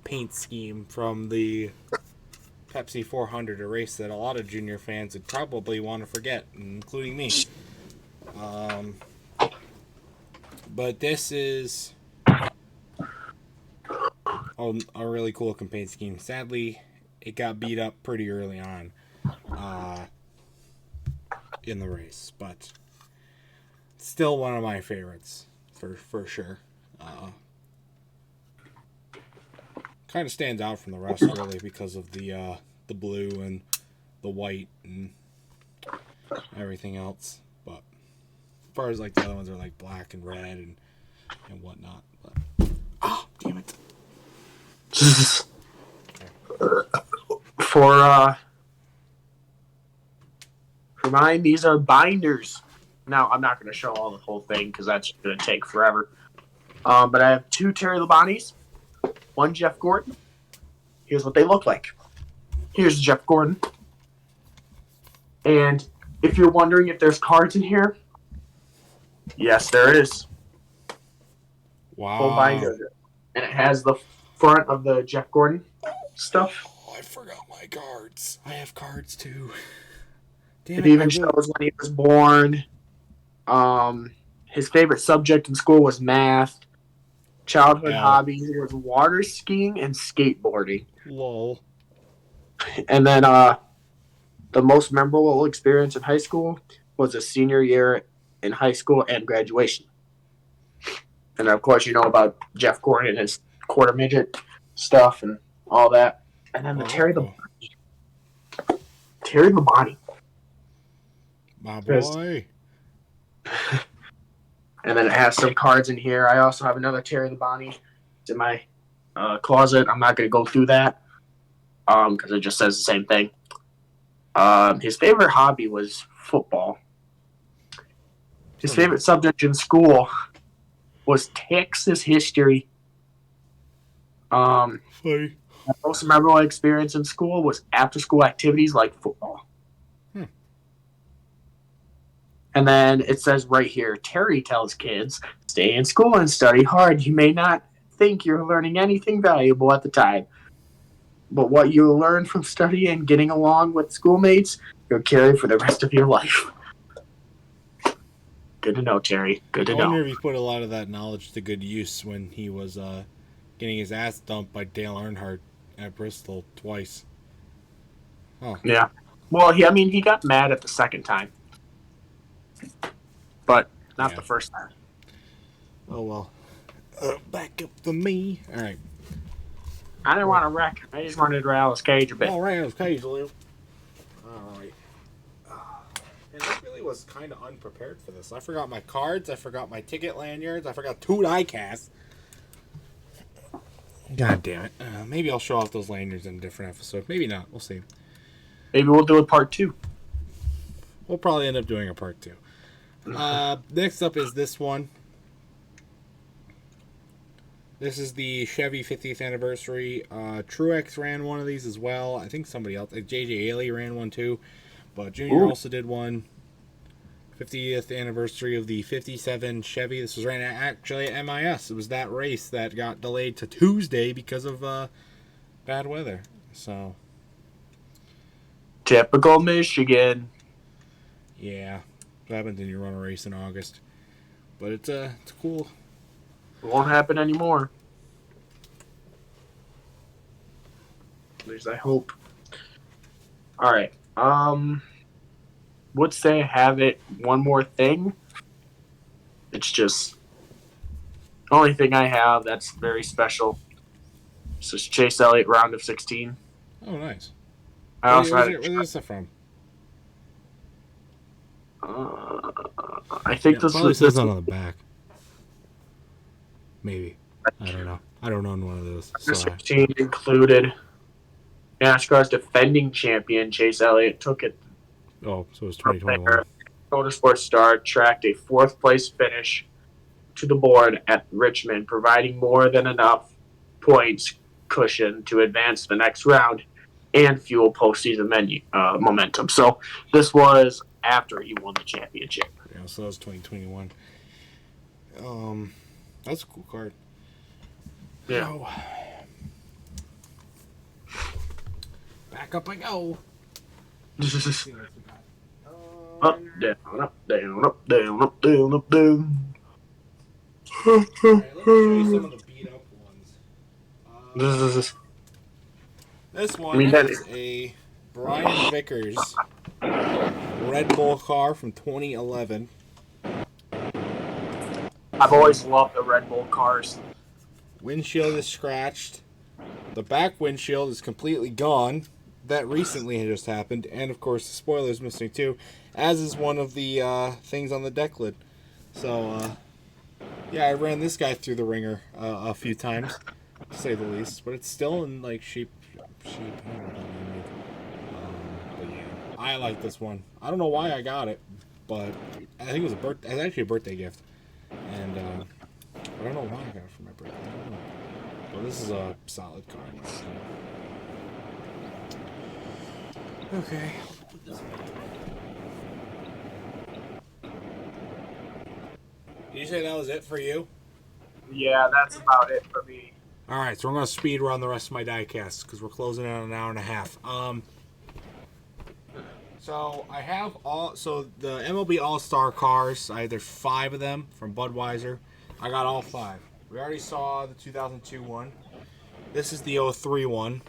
paint scheme from the Pepsi 400, a race that a lot of junior fans would probably want to forget, including me. But this is a really cool campaign scheme. Sadly, it got beat up pretty early on in the race, but still one of my favorites for sure. Kind of stands out from the rest really because of the blue and the white and everything else. But as far as like the other ones are like black and red and whatnot. But damn it. For mine, these are binders. Now, I'm not going to show all the whole thing because that's going to take forever. But I have 2 Terry Labontes, 1 Jeff Gordon. Here's what they look like. Here's Jeff Gordon. And if you're wondering if there's cards in here, yes, there is. Wow. Full binder. And it has the front of the Jeff Gordon stuff. Oh, I forgot my cards. I have cards too. Damn It even shows when he was born. His favorite subject in school was math. Childhood hobbies was water skiing and skateboarding. Lol. And then the most memorable experience in high school was his senior year in high school and graduation. And of course, you know about Jeff Gordon and his quarter midget stuff and all that. And then the Terry Labonte. My boy. And then it has some cards in here. I also have another Terry Labonte. It's in my closet. I'm not going to go through that because it just says the same thing. His favorite hobby was football. His favorite subject in school was Texas history. Funny. My most memorable experience in school was after-school activities like football. And then it says right here, Terry tells kids, stay in school and study hard. You may not think you're learning anything valuable at the time, but what you learn from studying and getting along with schoolmates, you'll carry for the rest of your life. Good to know, Terry. Good to know. I wonder if he put a lot of that knowledge to good use when he was getting his ass dumped by Dale Earnhardt at Bristol twice. Oh. Yeah. Well, he got mad at the second time. But not the first time. Oh, well. Back up to me. All right. I didn't want to wreck. I just wanted to Alice Cage a bit. All right, Alice Cage, Lou. All right. And I really was kind of unprepared for this. I forgot my cards. I forgot my ticket lanyards. I forgot 2 Diecast. God damn it. Maybe I'll show off those lanyards in a different episode. Maybe not. We'll see. Maybe we'll do a part 2. We'll probably end up doing a part 2. Next up is this one. This is the Chevy 50th anniversary. Truex ran one of these as well. I think somebody else, like J.J. Ailey, ran one too. But Junior also did one. 50th anniversary of the 57 Chevy. This was ran actually at MIS. It was that race that got delayed to Tuesday because of bad weather. So. Typical Michigan. Yeah. What happens when you run a race in August? But it's cool. It won't happen anymore. At least I hope. Alright. Would say I have it one more thing. It's just the only thing I have that's very special. This is Chase Elliott round of 16. Oh, nice. I also had where's this stuff from? I think this probably was says on the back. Maybe. I don't know. I don't own one of those. 16 included NASCAR's defending champion Chase Elliott took it. Oh, so it's 2021. Motorsports Star tracked a 4th place finish to the board at Richmond, providing more than enough points cushion to advance the next round and fuel postseason momentum. So this was after he won the championship. Yeah, so that was 2021. That's a cool card. Yeah. Oh. Back up I go. Up, down, up, down, up, down, up, down, up, down. Alright, let me show you some of the beat up ones. This I one mean, that is a Brian Vickers Red Bull car from 2011. I've always loved the Red Bull cars. Windshield is scratched. The back windshield is completely gone. That recently just happened. And, of course, the spoiler is missing, too. As is one of the things on the deck lid. So, yeah, I ran this guy through the ringer a few times, to say the least. But it's still in, like, sheep. I don't know but, yeah. I like this one. I don't know why I got it. But I think it was actually a birthday gift. And, I don't know why I got it for my birthday. I don't know. Well, this is a solid car. Okay. Did you say that was it for you? Yeah, that's about it for me. All right, so we're gonna speed run the rest of my diecasts because we're closing in on an hour and a half. So I have so the MLB All Star cars. There's 5 of them from Budweiser. I got all 5. We already saw the 2002 one. This is the 03 one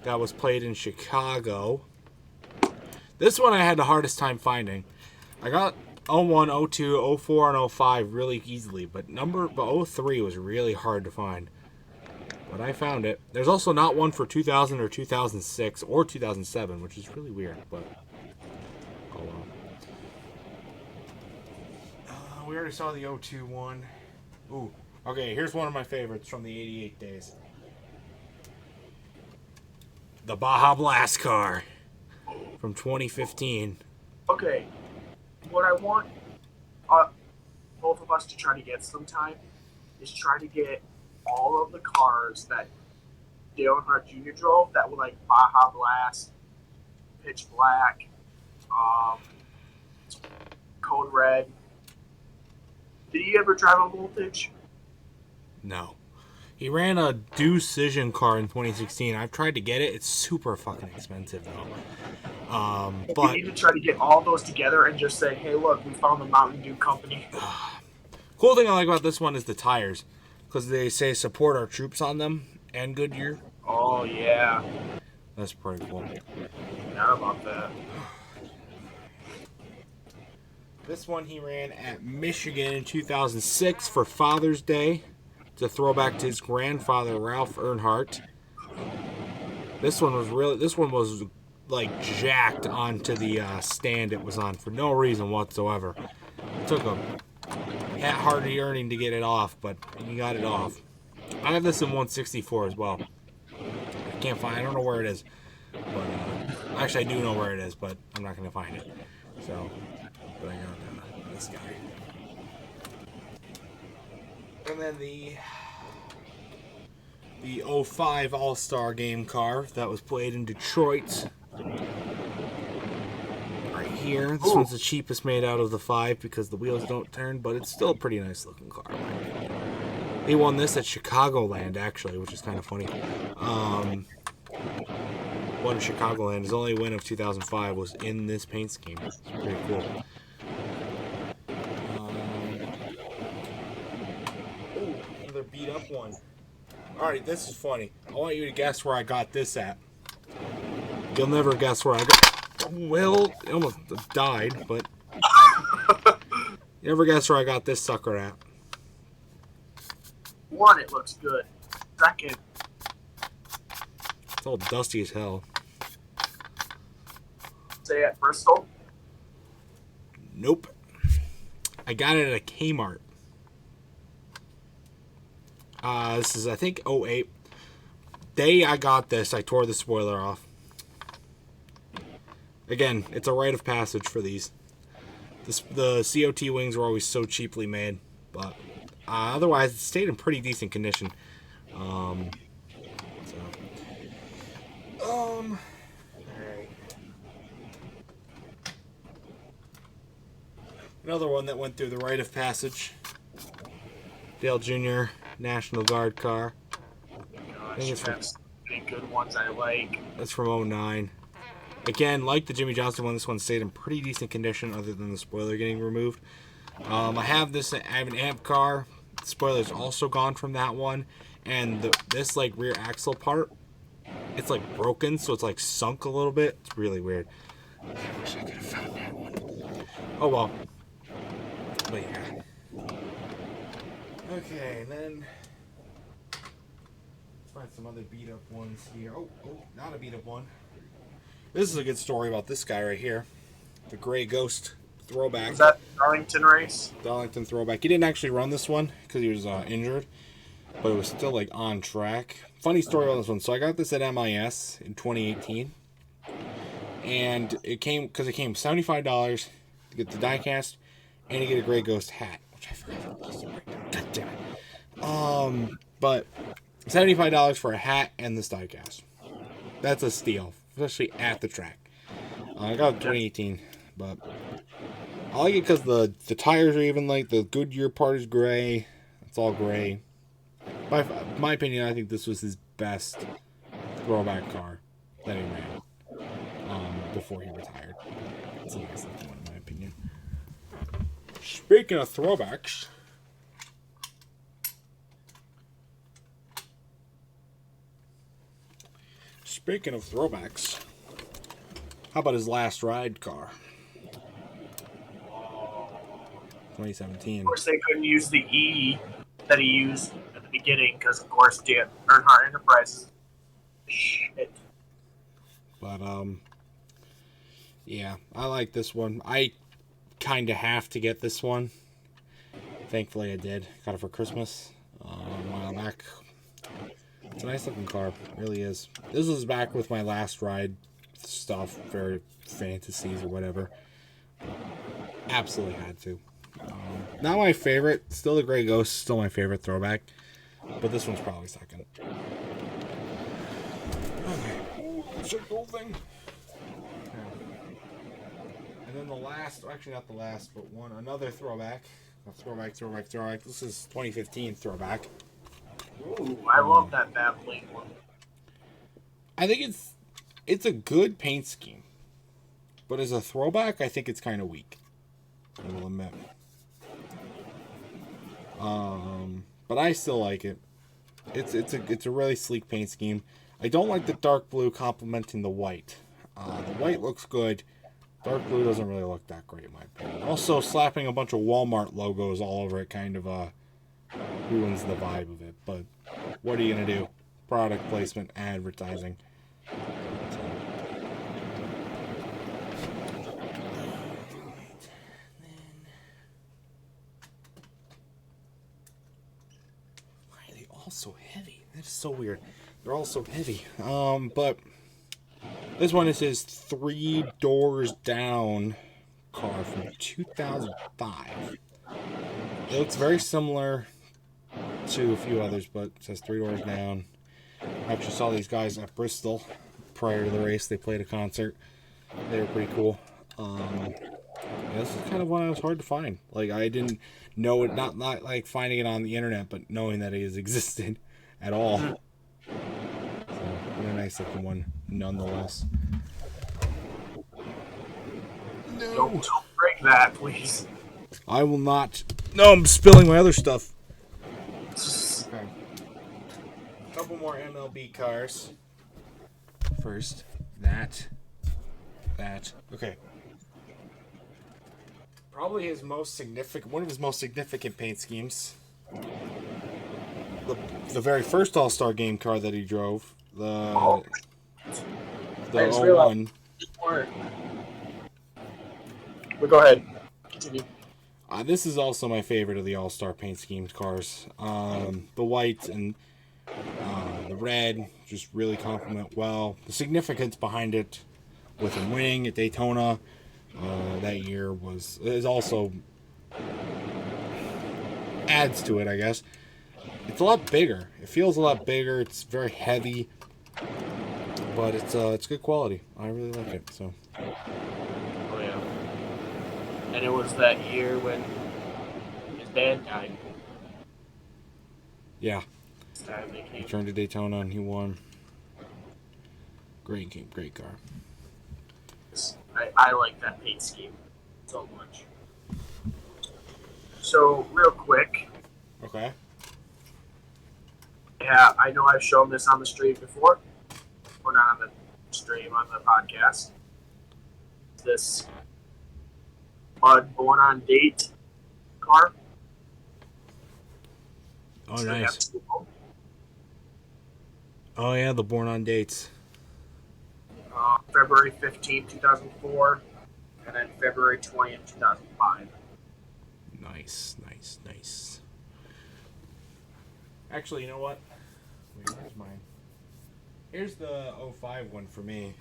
that was played in Chicago. This one I had the hardest time finding. I got 01, 02, 04, and 05 really easily, but 03 was really hard to find. But I found it. There's also not one for 2000 or 2006 or 2007, which is really weird, but oh well. We already saw the 02 one. Ooh, okay, here's one of my favorites from the 88 days. The Baja Blast car from 2015. Okay, what I want both of us to try to get sometime is try to get all of the cars that Dale Earnhardt Jr. drove that were like Baja Blast, Pitch Black, Code Red. Did he ever drive a Voltage? No. He ran a Decision car in 2016. I've tried to get it. It's super fucking expensive, though. But we need to try to get all those together and just say, hey, look, we found the Mountain Dew company. Cool thing I like about this one is the tires. Because they say support our troops on them and Goodyear. Oh, yeah. That's pretty cool. Not about that. This one he ran at Michigan in 2006 for Father's Day. It's a throwback to his grandfather, Ralph Earnhardt. This one was like jacked onto the stand it was on for no reason whatsoever. It took a hat-hardy earning to get it off, but he got it off. I have this in 164 as well. I don't know where it is. But actually, I do know where it is, but I'm not going to find it. So, but I got this guy. And then the 05 All-Star Game car that was played in Detroit. Right here. This one's the cheapest made out of the 5 because the wheels don't turn, but it's still a pretty nice looking car. He won this at Chicagoland, actually, which is kind of funny. Won at Chicagoland. His only win of 2005 was in this paint scheme. It's pretty cool. Another beat up one. Alright, this is funny. I want you to guess where I got this at. You'll never guess where I got. Well, it almost died, but you never guess where I got this sucker at. 1, it looks good. 2nd, it's all dusty as hell. say at Bristol. Nope. I got it at a Kmart. This is, I think, 08. Day I got this, I tore the spoiler off. Again, it's a rite of passage for these. The COT wings were always so cheaply made, but otherwise it stayed in pretty decent condition. Alright. Another one that went through the rite of passage. Dale Jr. National Guard car. I think it's That's pretty good ones I like. That's from 09. Again, like the Jimmy Johnson one, this one stayed in pretty decent condition other than the spoiler getting removed. I have an amp car. spoilers, also gone from that one. And this like rear axle part, it's like broken, so it's like sunk a little bit. It's really weird. I wish I could have found that one. Oh well. But yeah. Okay, and then let's find some other beat up ones here. Oh, not a beat up one. This is a good story about this guy right here. The Gray Ghost throwback. Was that Darlington race? Darlington throwback. He didn't actually run this one because he was injured, but it was still like on track. Funny story on this one. So I got this at MIS in 2018, and it came $75 to get the diecast and to get a Gray Ghost hat, which I forgot. God damn it. But $75 for a hat and this diecast. That's a steal, especially at the track. I got it in 2018, but I like it because the tires are even like the Goodyear part is gray. It's all gray. By my opinion, I think this was his best throwback car that he ran before he retired. It's a nice looking one, in my opinion. Speaking of throwbacks, how about his last ride car? 2017. Of course, they couldn't use the E that he used at the beginning because, of course, Earnhardt Enterprises. Shit. But yeah, I like this one. I kind of have to get this one. Thankfully, I did. Got it for Christmas a while back. It's a nice looking car. It really is. This was back with my last ride stuff, very fantasies or whatever. Absolutely had to. Not my favorite. Still the Gray Ghost. Still my favorite throwback. But this one's probably second. Okay. Check the whole thing. And then the last, actually not the last, but another throwback. Throwback. This is 2015 throwback. Ooh, I love that Babbling one. I think it's a good paint scheme. But as a throwback, I think it's kind of weak. I will admit. But I still like it. It's a really sleek paint scheme. I don't like the dark blue complementing the white. The white looks good. Dark blue doesn't really look that great in my opinion. Also, slapping a bunch of Walmart logos all over it kind of ruins the vibe of it. But what are you gonna do? Product placement, advertising. So heavy. That is so weird. They're all so heavy. But this one is his 3 doors down car from 2005. It looks very similar to a few others, but it says 3 doors down. I actually saw these guys at Bristol prior to the race. They played a concert. They were pretty cool. This is kind of one that was hard to find. Like, I didn't know it, not like finding it on the internet, but knowing that it has existed at all. So, what a nice looking one, nonetheless. No. Don't break that, please. I will not. No, I'm spilling my other stuff. Okay. A couple more MLB cars. First, that. Okay. Probably one of his most significant paint schemes. The very first All-Star Game car that he drove, the 01. But go ahead. Continue. This is also my favorite of the All-Star paint scheme cars. The white and the red just really complement well. The significance behind it with him winning at Daytona that year is also adds to it, I guess. It's a lot bigger. It feels a lot bigger. It's very heavy, but it's good quality. I really like it. So. Oh yeah. And it was that year when his dad died. Yeah. He returned to Daytona and he won. Great car. I like that paint scheme so much. So, real quick, Okay. Yeah, I know I've shown this on the stream before. Or not on the stream, on the podcast. This Bud Born on Date car. Oh, nice. Oh, yeah, the Born on Dates. February 15th, 2004, and then February 20th, 2005. Nice, nice, nice. Actually, you know what? Wait, where's mine? Here's the 05 one for me.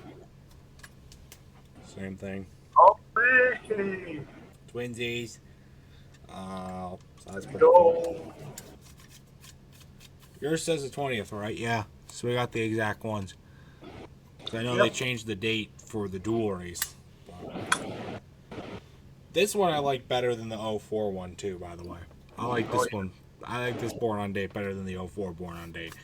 Same thing. Oh, hey! Twinsies. So that's pretty Go! cool. Yours says the 20th, right? Yeah. So we got the exact ones. I know they changed the date for the dual race. This one I like better than the 04 one, too, by the way. I like this one. I like this Born on Date better than the 04 Born on Date.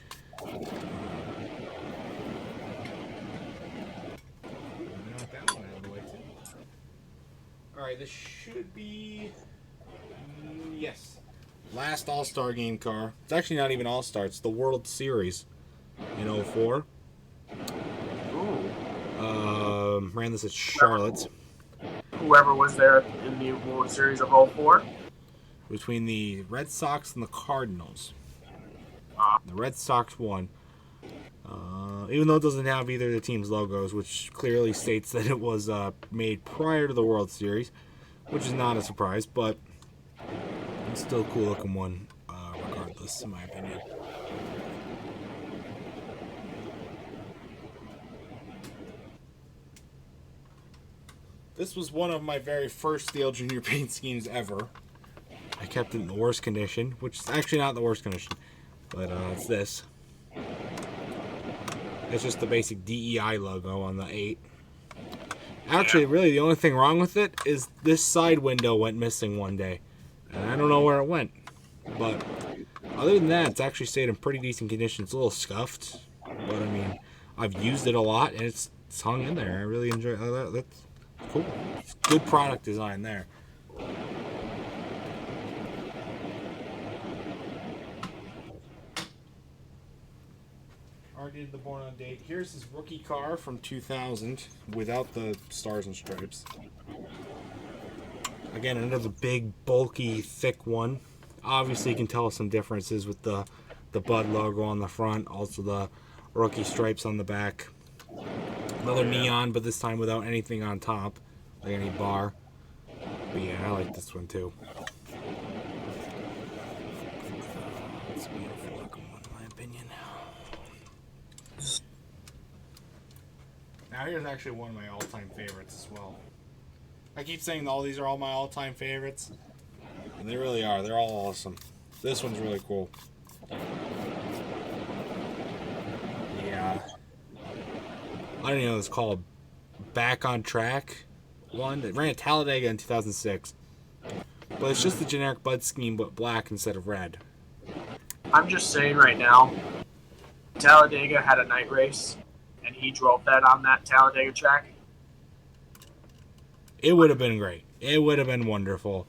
Alright, this should be... yes. Last All-Star Game car. It's actually not even All-Star. It's the World Series in 04. Ran this at Charlotte. Whoever was there in the World Series of 04. Between the Red Sox and the Cardinals. The Red Sox won. Even though it doesn't have either of the team's logos, which clearly states that it was made prior to the World Series, which is not a surprise, but it's still a cool looking one, regardless, in my opinion. This was one of my very first Steel Junior paint schemes ever. I kept it in the worst condition, which is actually not the worst condition, but it's this. It's just the basic DEI logo on the 8. Actually, really, the only thing wrong with it is this side window went missing one day. And I don't know where it went. But other than that, it's actually stayed in pretty decent condition. It's a little scuffed. But, I mean, I've used it a lot, and it's hung in there. I really enjoy that. That's cool. It's good product design there. Already did the Born on Date. Here's his rookie car from 2000 without the stars and stripes. Again, another big, bulky, thick one. Obviously, you can tell some differences with the Bud logo on the front, also the rookie stripes on the back. Another neon, but this time without anything on top, like any bar. But yeah, I like this one too. It's a beautiful looking one, in my opinion. Now here's actually one of my all-time favorites as well. I keep saying all these are all my all-time favorites, and they really are. They're all awesome. This one's really cool. Yeah. I don't even know what it's called. Back on Track one. It ran at Talladega in 2006. But it's just the generic Bud scheme, but black instead of red. I'm just saying right now, Talladega had a night race, and he drove that on that Talladega track. It would have been great. It would have been wonderful.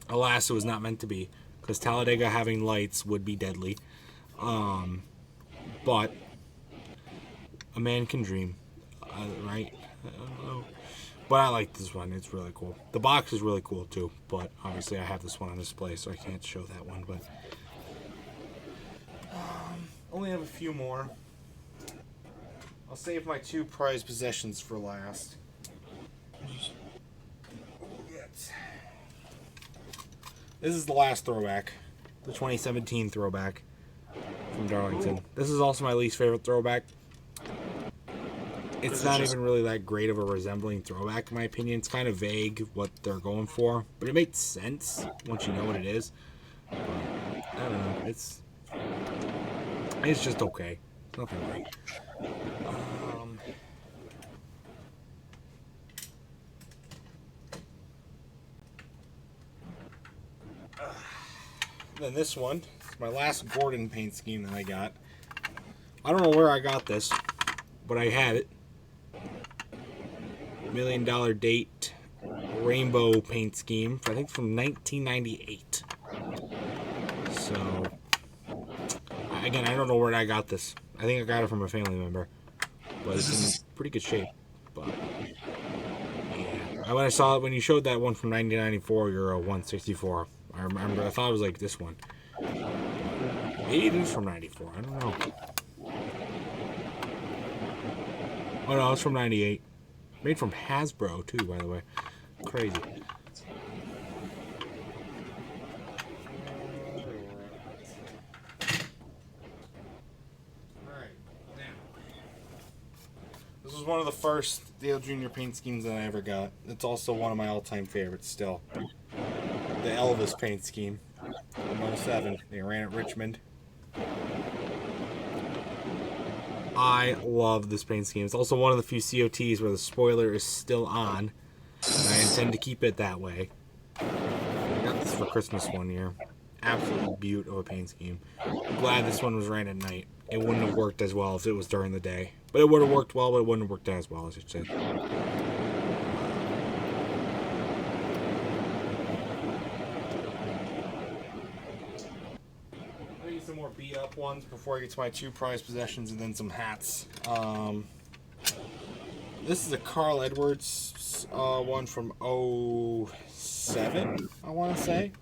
Alas, it was not meant to be, because Talladega having lights would be deadly. But a man can dream, right? I don't know. But I like this one. It's really cool. The box is really cool too, but obviously I have this one on display, so I can't show that one. But only have a few more. I'll save my two prized possessions for last. This is the last throwback, the 2017 throwback from Darlington. This is also my least favorite throwback. It's not even really that great of a resembling throwback, in my opinion. It's kind of vague what they're going for, but it makes sense once you know what it is. But, I don't know. It's just okay. It's nothing great. Then this one, it's my last Gordon paint scheme that I got. I don't know where I got this, but I had it. $1 Million Date rainbow paint scheme, I think from 1998. So, again, I don't know where I got this. I think I got it from a family member. But it's in pretty good shape. But, yeah. When I saw it, when you showed that one from 1994, Euro 164, I remember, I thought it was like this one. Maybe it is from 94. I don't know. Oh, no, it's from 98. Made from Hasbro, too, by the way. Crazy. This was one of the first Dale Jr. paint schemes that I ever got. It's also one of my all-time favorites still. The Elvis paint scheme. From 07. They ran at Richmond. I love this paint scheme. It's also one of the few COTs where the spoiler is still on. And I intend to keep it that way. I got this for Christmas one year. Absolute beaut of a paint scheme. I'm glad this one was ran at night. It wouldn't have worked as well if it was during the day. But it would have worked well, but it wouldn't have worked as well, I should say. Some more beat up ones before I get to my two prized possessions and then some hats. This is a Carl Edwards one from 07, I want to say.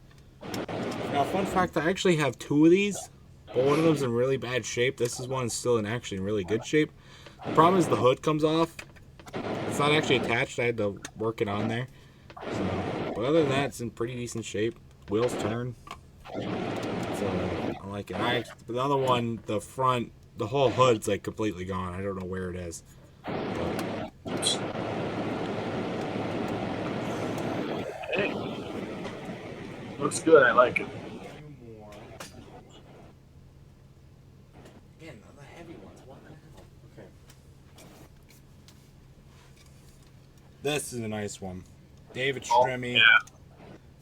Now, fun fact, I actually have two of these, but one of them's in really bad shape. This is one still in actually in really good shape. The problem is the hood comes off. It's not actually attached. I had to work it on there. So, but other than that, it's in pretty decent shape. Wheels turn. So, I like it. The other one, the front, the whole hood's like completely gone. I don't know where it is. Hey. Looks good. I like it. Two more. Again, the heavy ones. What the hell? Okay. This is a nice one. David Stremme. Oh, yeah.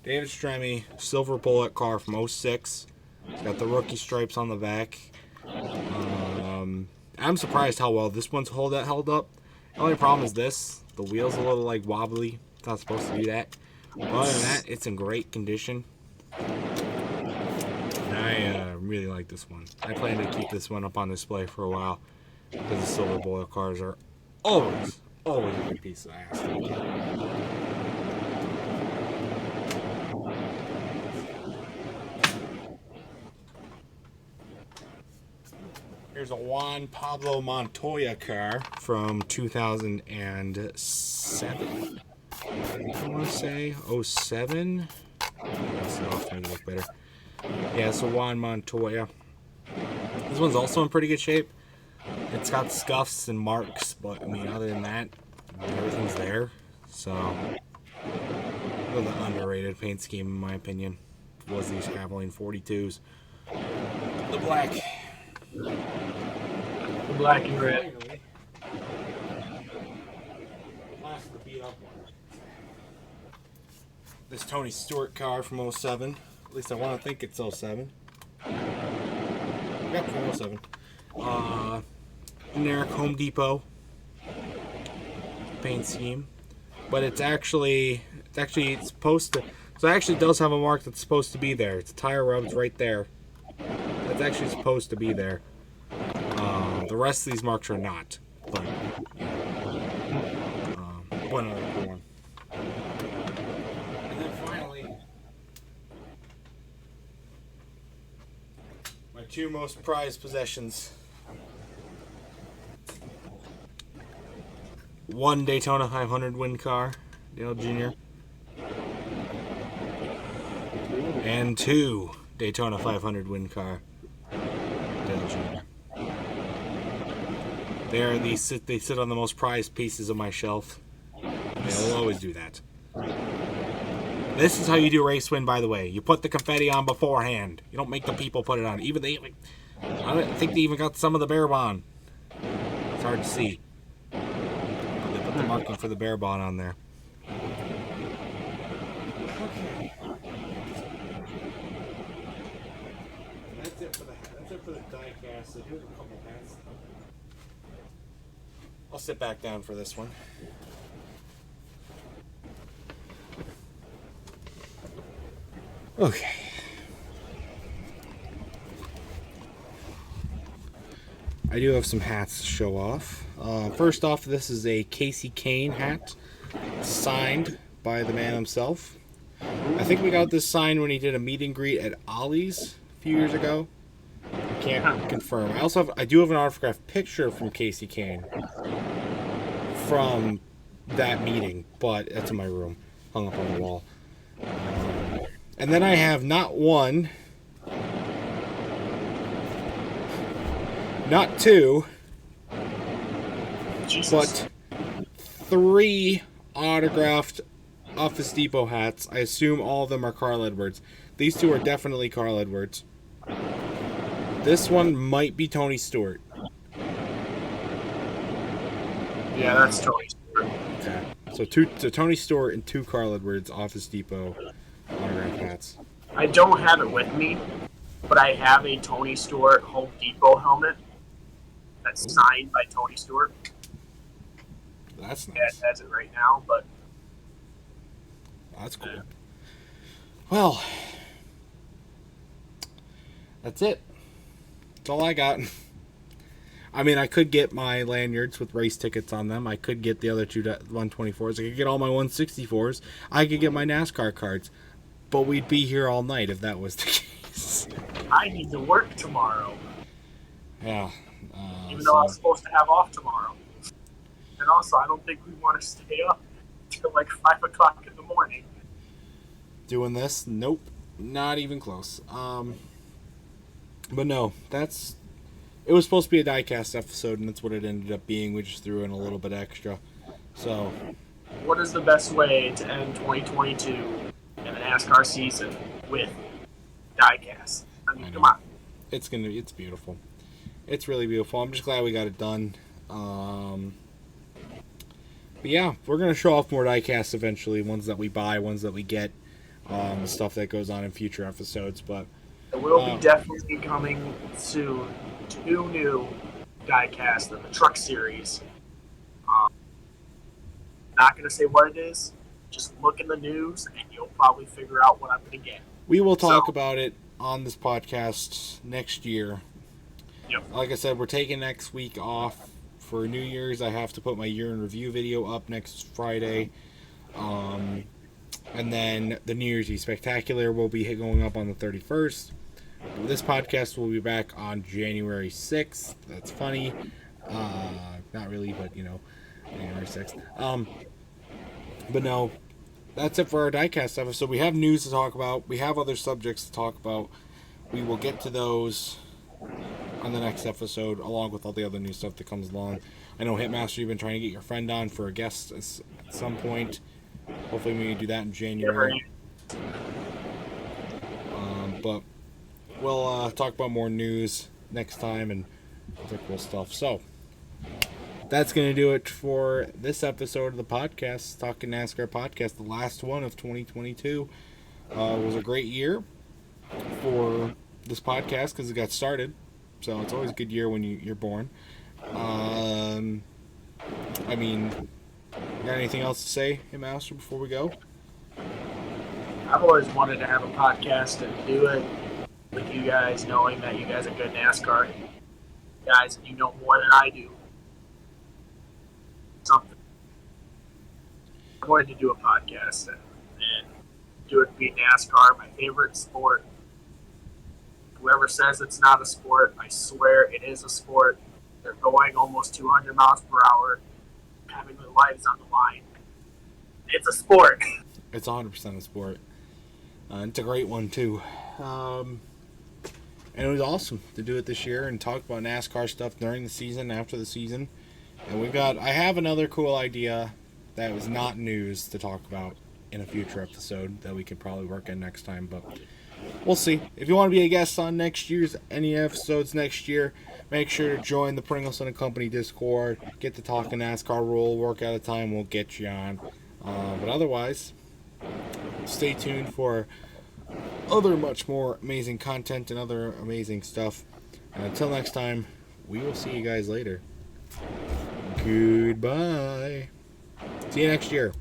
David Stremme, silver bullet car from 06. It's got the rookie stripes on the back. I'm surprised how well this one's held up. The only problem is this. The wheel's a little like wobbly. It's not supposed to do that. But other than that, it's in great condition. And I really like this one. I plan to keep this one up on display for a while. Because the silver bullet cars are always a good piece of ass. Here's a Juan Pablo Montoya car from 2007. I want to say 07. That's off to make it look better. Yeah, so Juan Montoya. This one's also in pretty good shape. It's got scuffs and marks, but I mean, other than that, everything's there. So, a little underrated paint scheme, in my opinion, was these Havoline 42s. The black. The black and red. Last of the beat up one. This Tony Stewart car from 07. At least I want to think it's 07. Yep, from 07. Generic Home Depot paint scheme. But it's supposed to. So it actually does have a mark that's supposed to be there. It's tire rubs right there. That's actually supposed to be there. The rest of these marks are not. But, one other cool one. And then finally, my two most prized possessions. One Daytona 500 win car, Dale Jr. And two Daytona 500 win car, Dale Jr. They sit on the most prized pieces of my shelf. They will always do that. This is how you do race win, by the way. You put the confetti on beforehand. You don't make the people put it on. I think they even got some of the bear bond. It's hard to see. But they put the marking for the bear bond on there. Okay. That's it for the diecast. So here's a couple hats. I'll sit back down for this one. Okay. I do have some hats to show off. First off, this is a Casey Kane hat, signed by the man himself. I think we got this signed when he did a meet and greet at Ollie's a few years ago. I can't confirm. I do have an autographed picture from Casey Kane from that meeting, but that's in my room, hung up on the wall. And then I have not one, not two, Jesus. but 3 autographed Office Depot hats. I assume all of them are Carl Edwards. These 2 are definitely Carl Edwards. This one might be Tony Stewart. Yeah, that's Tony Stewart. Okay. So Tony Stewart and 2 Carl Edwards Office Depot autographed hats. I don't have it with me, but I have a Tony Stewart Home Depot helmet that's signed by Tony Stewart. That's nice. It has it right now, but That's cool. Well, that's it. That's all I got. I mean, I could get my lanyards with race tickets on them. I could get the other 2 124s. I could get all my 164s. I could get my NASCAR cards. But we'd be here all night if that was the case. I need to work tomorrow. Yeah. Even though I'm supposed to have off tomorrow. And also, I don't think we want to stay up till like 5 o'clock in the morning. Doing this? Nope. Not even close. But no, it was supposed to be a Diecast episode, and that's what it ended up being. We just threw in a little bit extra. So, what is the best way to end 2022 in the NASCAR season with Diecast? I mean, come on. It's beautiful. It's really beautiful. I'm just glad we got it done. But yeah, we're gonna show off more Diecast eventually. Ones that we buy, ones that we get, stuff that goes on in future episodes. But it will be definitely coming soon. 2 new Diecast in the Truck Series. Not going to say what it is. Just look in the news, and you'll probably figure out what I'm going to get. We will talk about it on this podcast next year. Yep. Like I said, we're taking next week off for New Year's. I have to put my year in review video up next Friday. And then the New Year's Eve Spectacular will be going up on the 31st. This podcast will be back on January 6th. That's funny. Not really, but January 6th. But no, that's it for our Diecast episode. We have news to talk about. We have other subjects to talk about. We will get to those on the next episode, along with all the other new stuff that comes along. I know Hitmaster, you've been trying to get your friend on for a guest at some point. Hopefully we can do that in January. But we'll talk about more news next time and other cool stuff. So, that's going to do it for this episode of the podcast, Talking NASCAR Podcast, the last one of 2022. It was a great year for this podcast because it got started. So, it's always a good year when you're born. I mean, got anything else to say, Master, before we go? I've always wanted to have a podcast and do it with you guys, knowing that you guys are good NASCAR guys and you know more than I do. Something. I wanted to do a podcast and do it be NASCAR, my favorite sport. Whoever says it's not a sport, I swear it is a sport. They're going almost 200 miles per hour, having their lives on the line. It's a sport. It's 100% a sport. It's a great one, too. And it was awesome to do it this year and talk about NASCAR stuff during the season, after the season. And I have another cool idea that was not news to talk about in a future episode that we could probably work in next time, but we'll see. If you want to be a guest on any episodes next year, make sure to join the Pringleson & Company Discord, get the Talking NASCAR rule, work out a time, we'll get you on. But otherwise, stay tuned for other much more amazing content and other amazing stuff. And until next time, we will see you guys later. Goodbye. See you next year.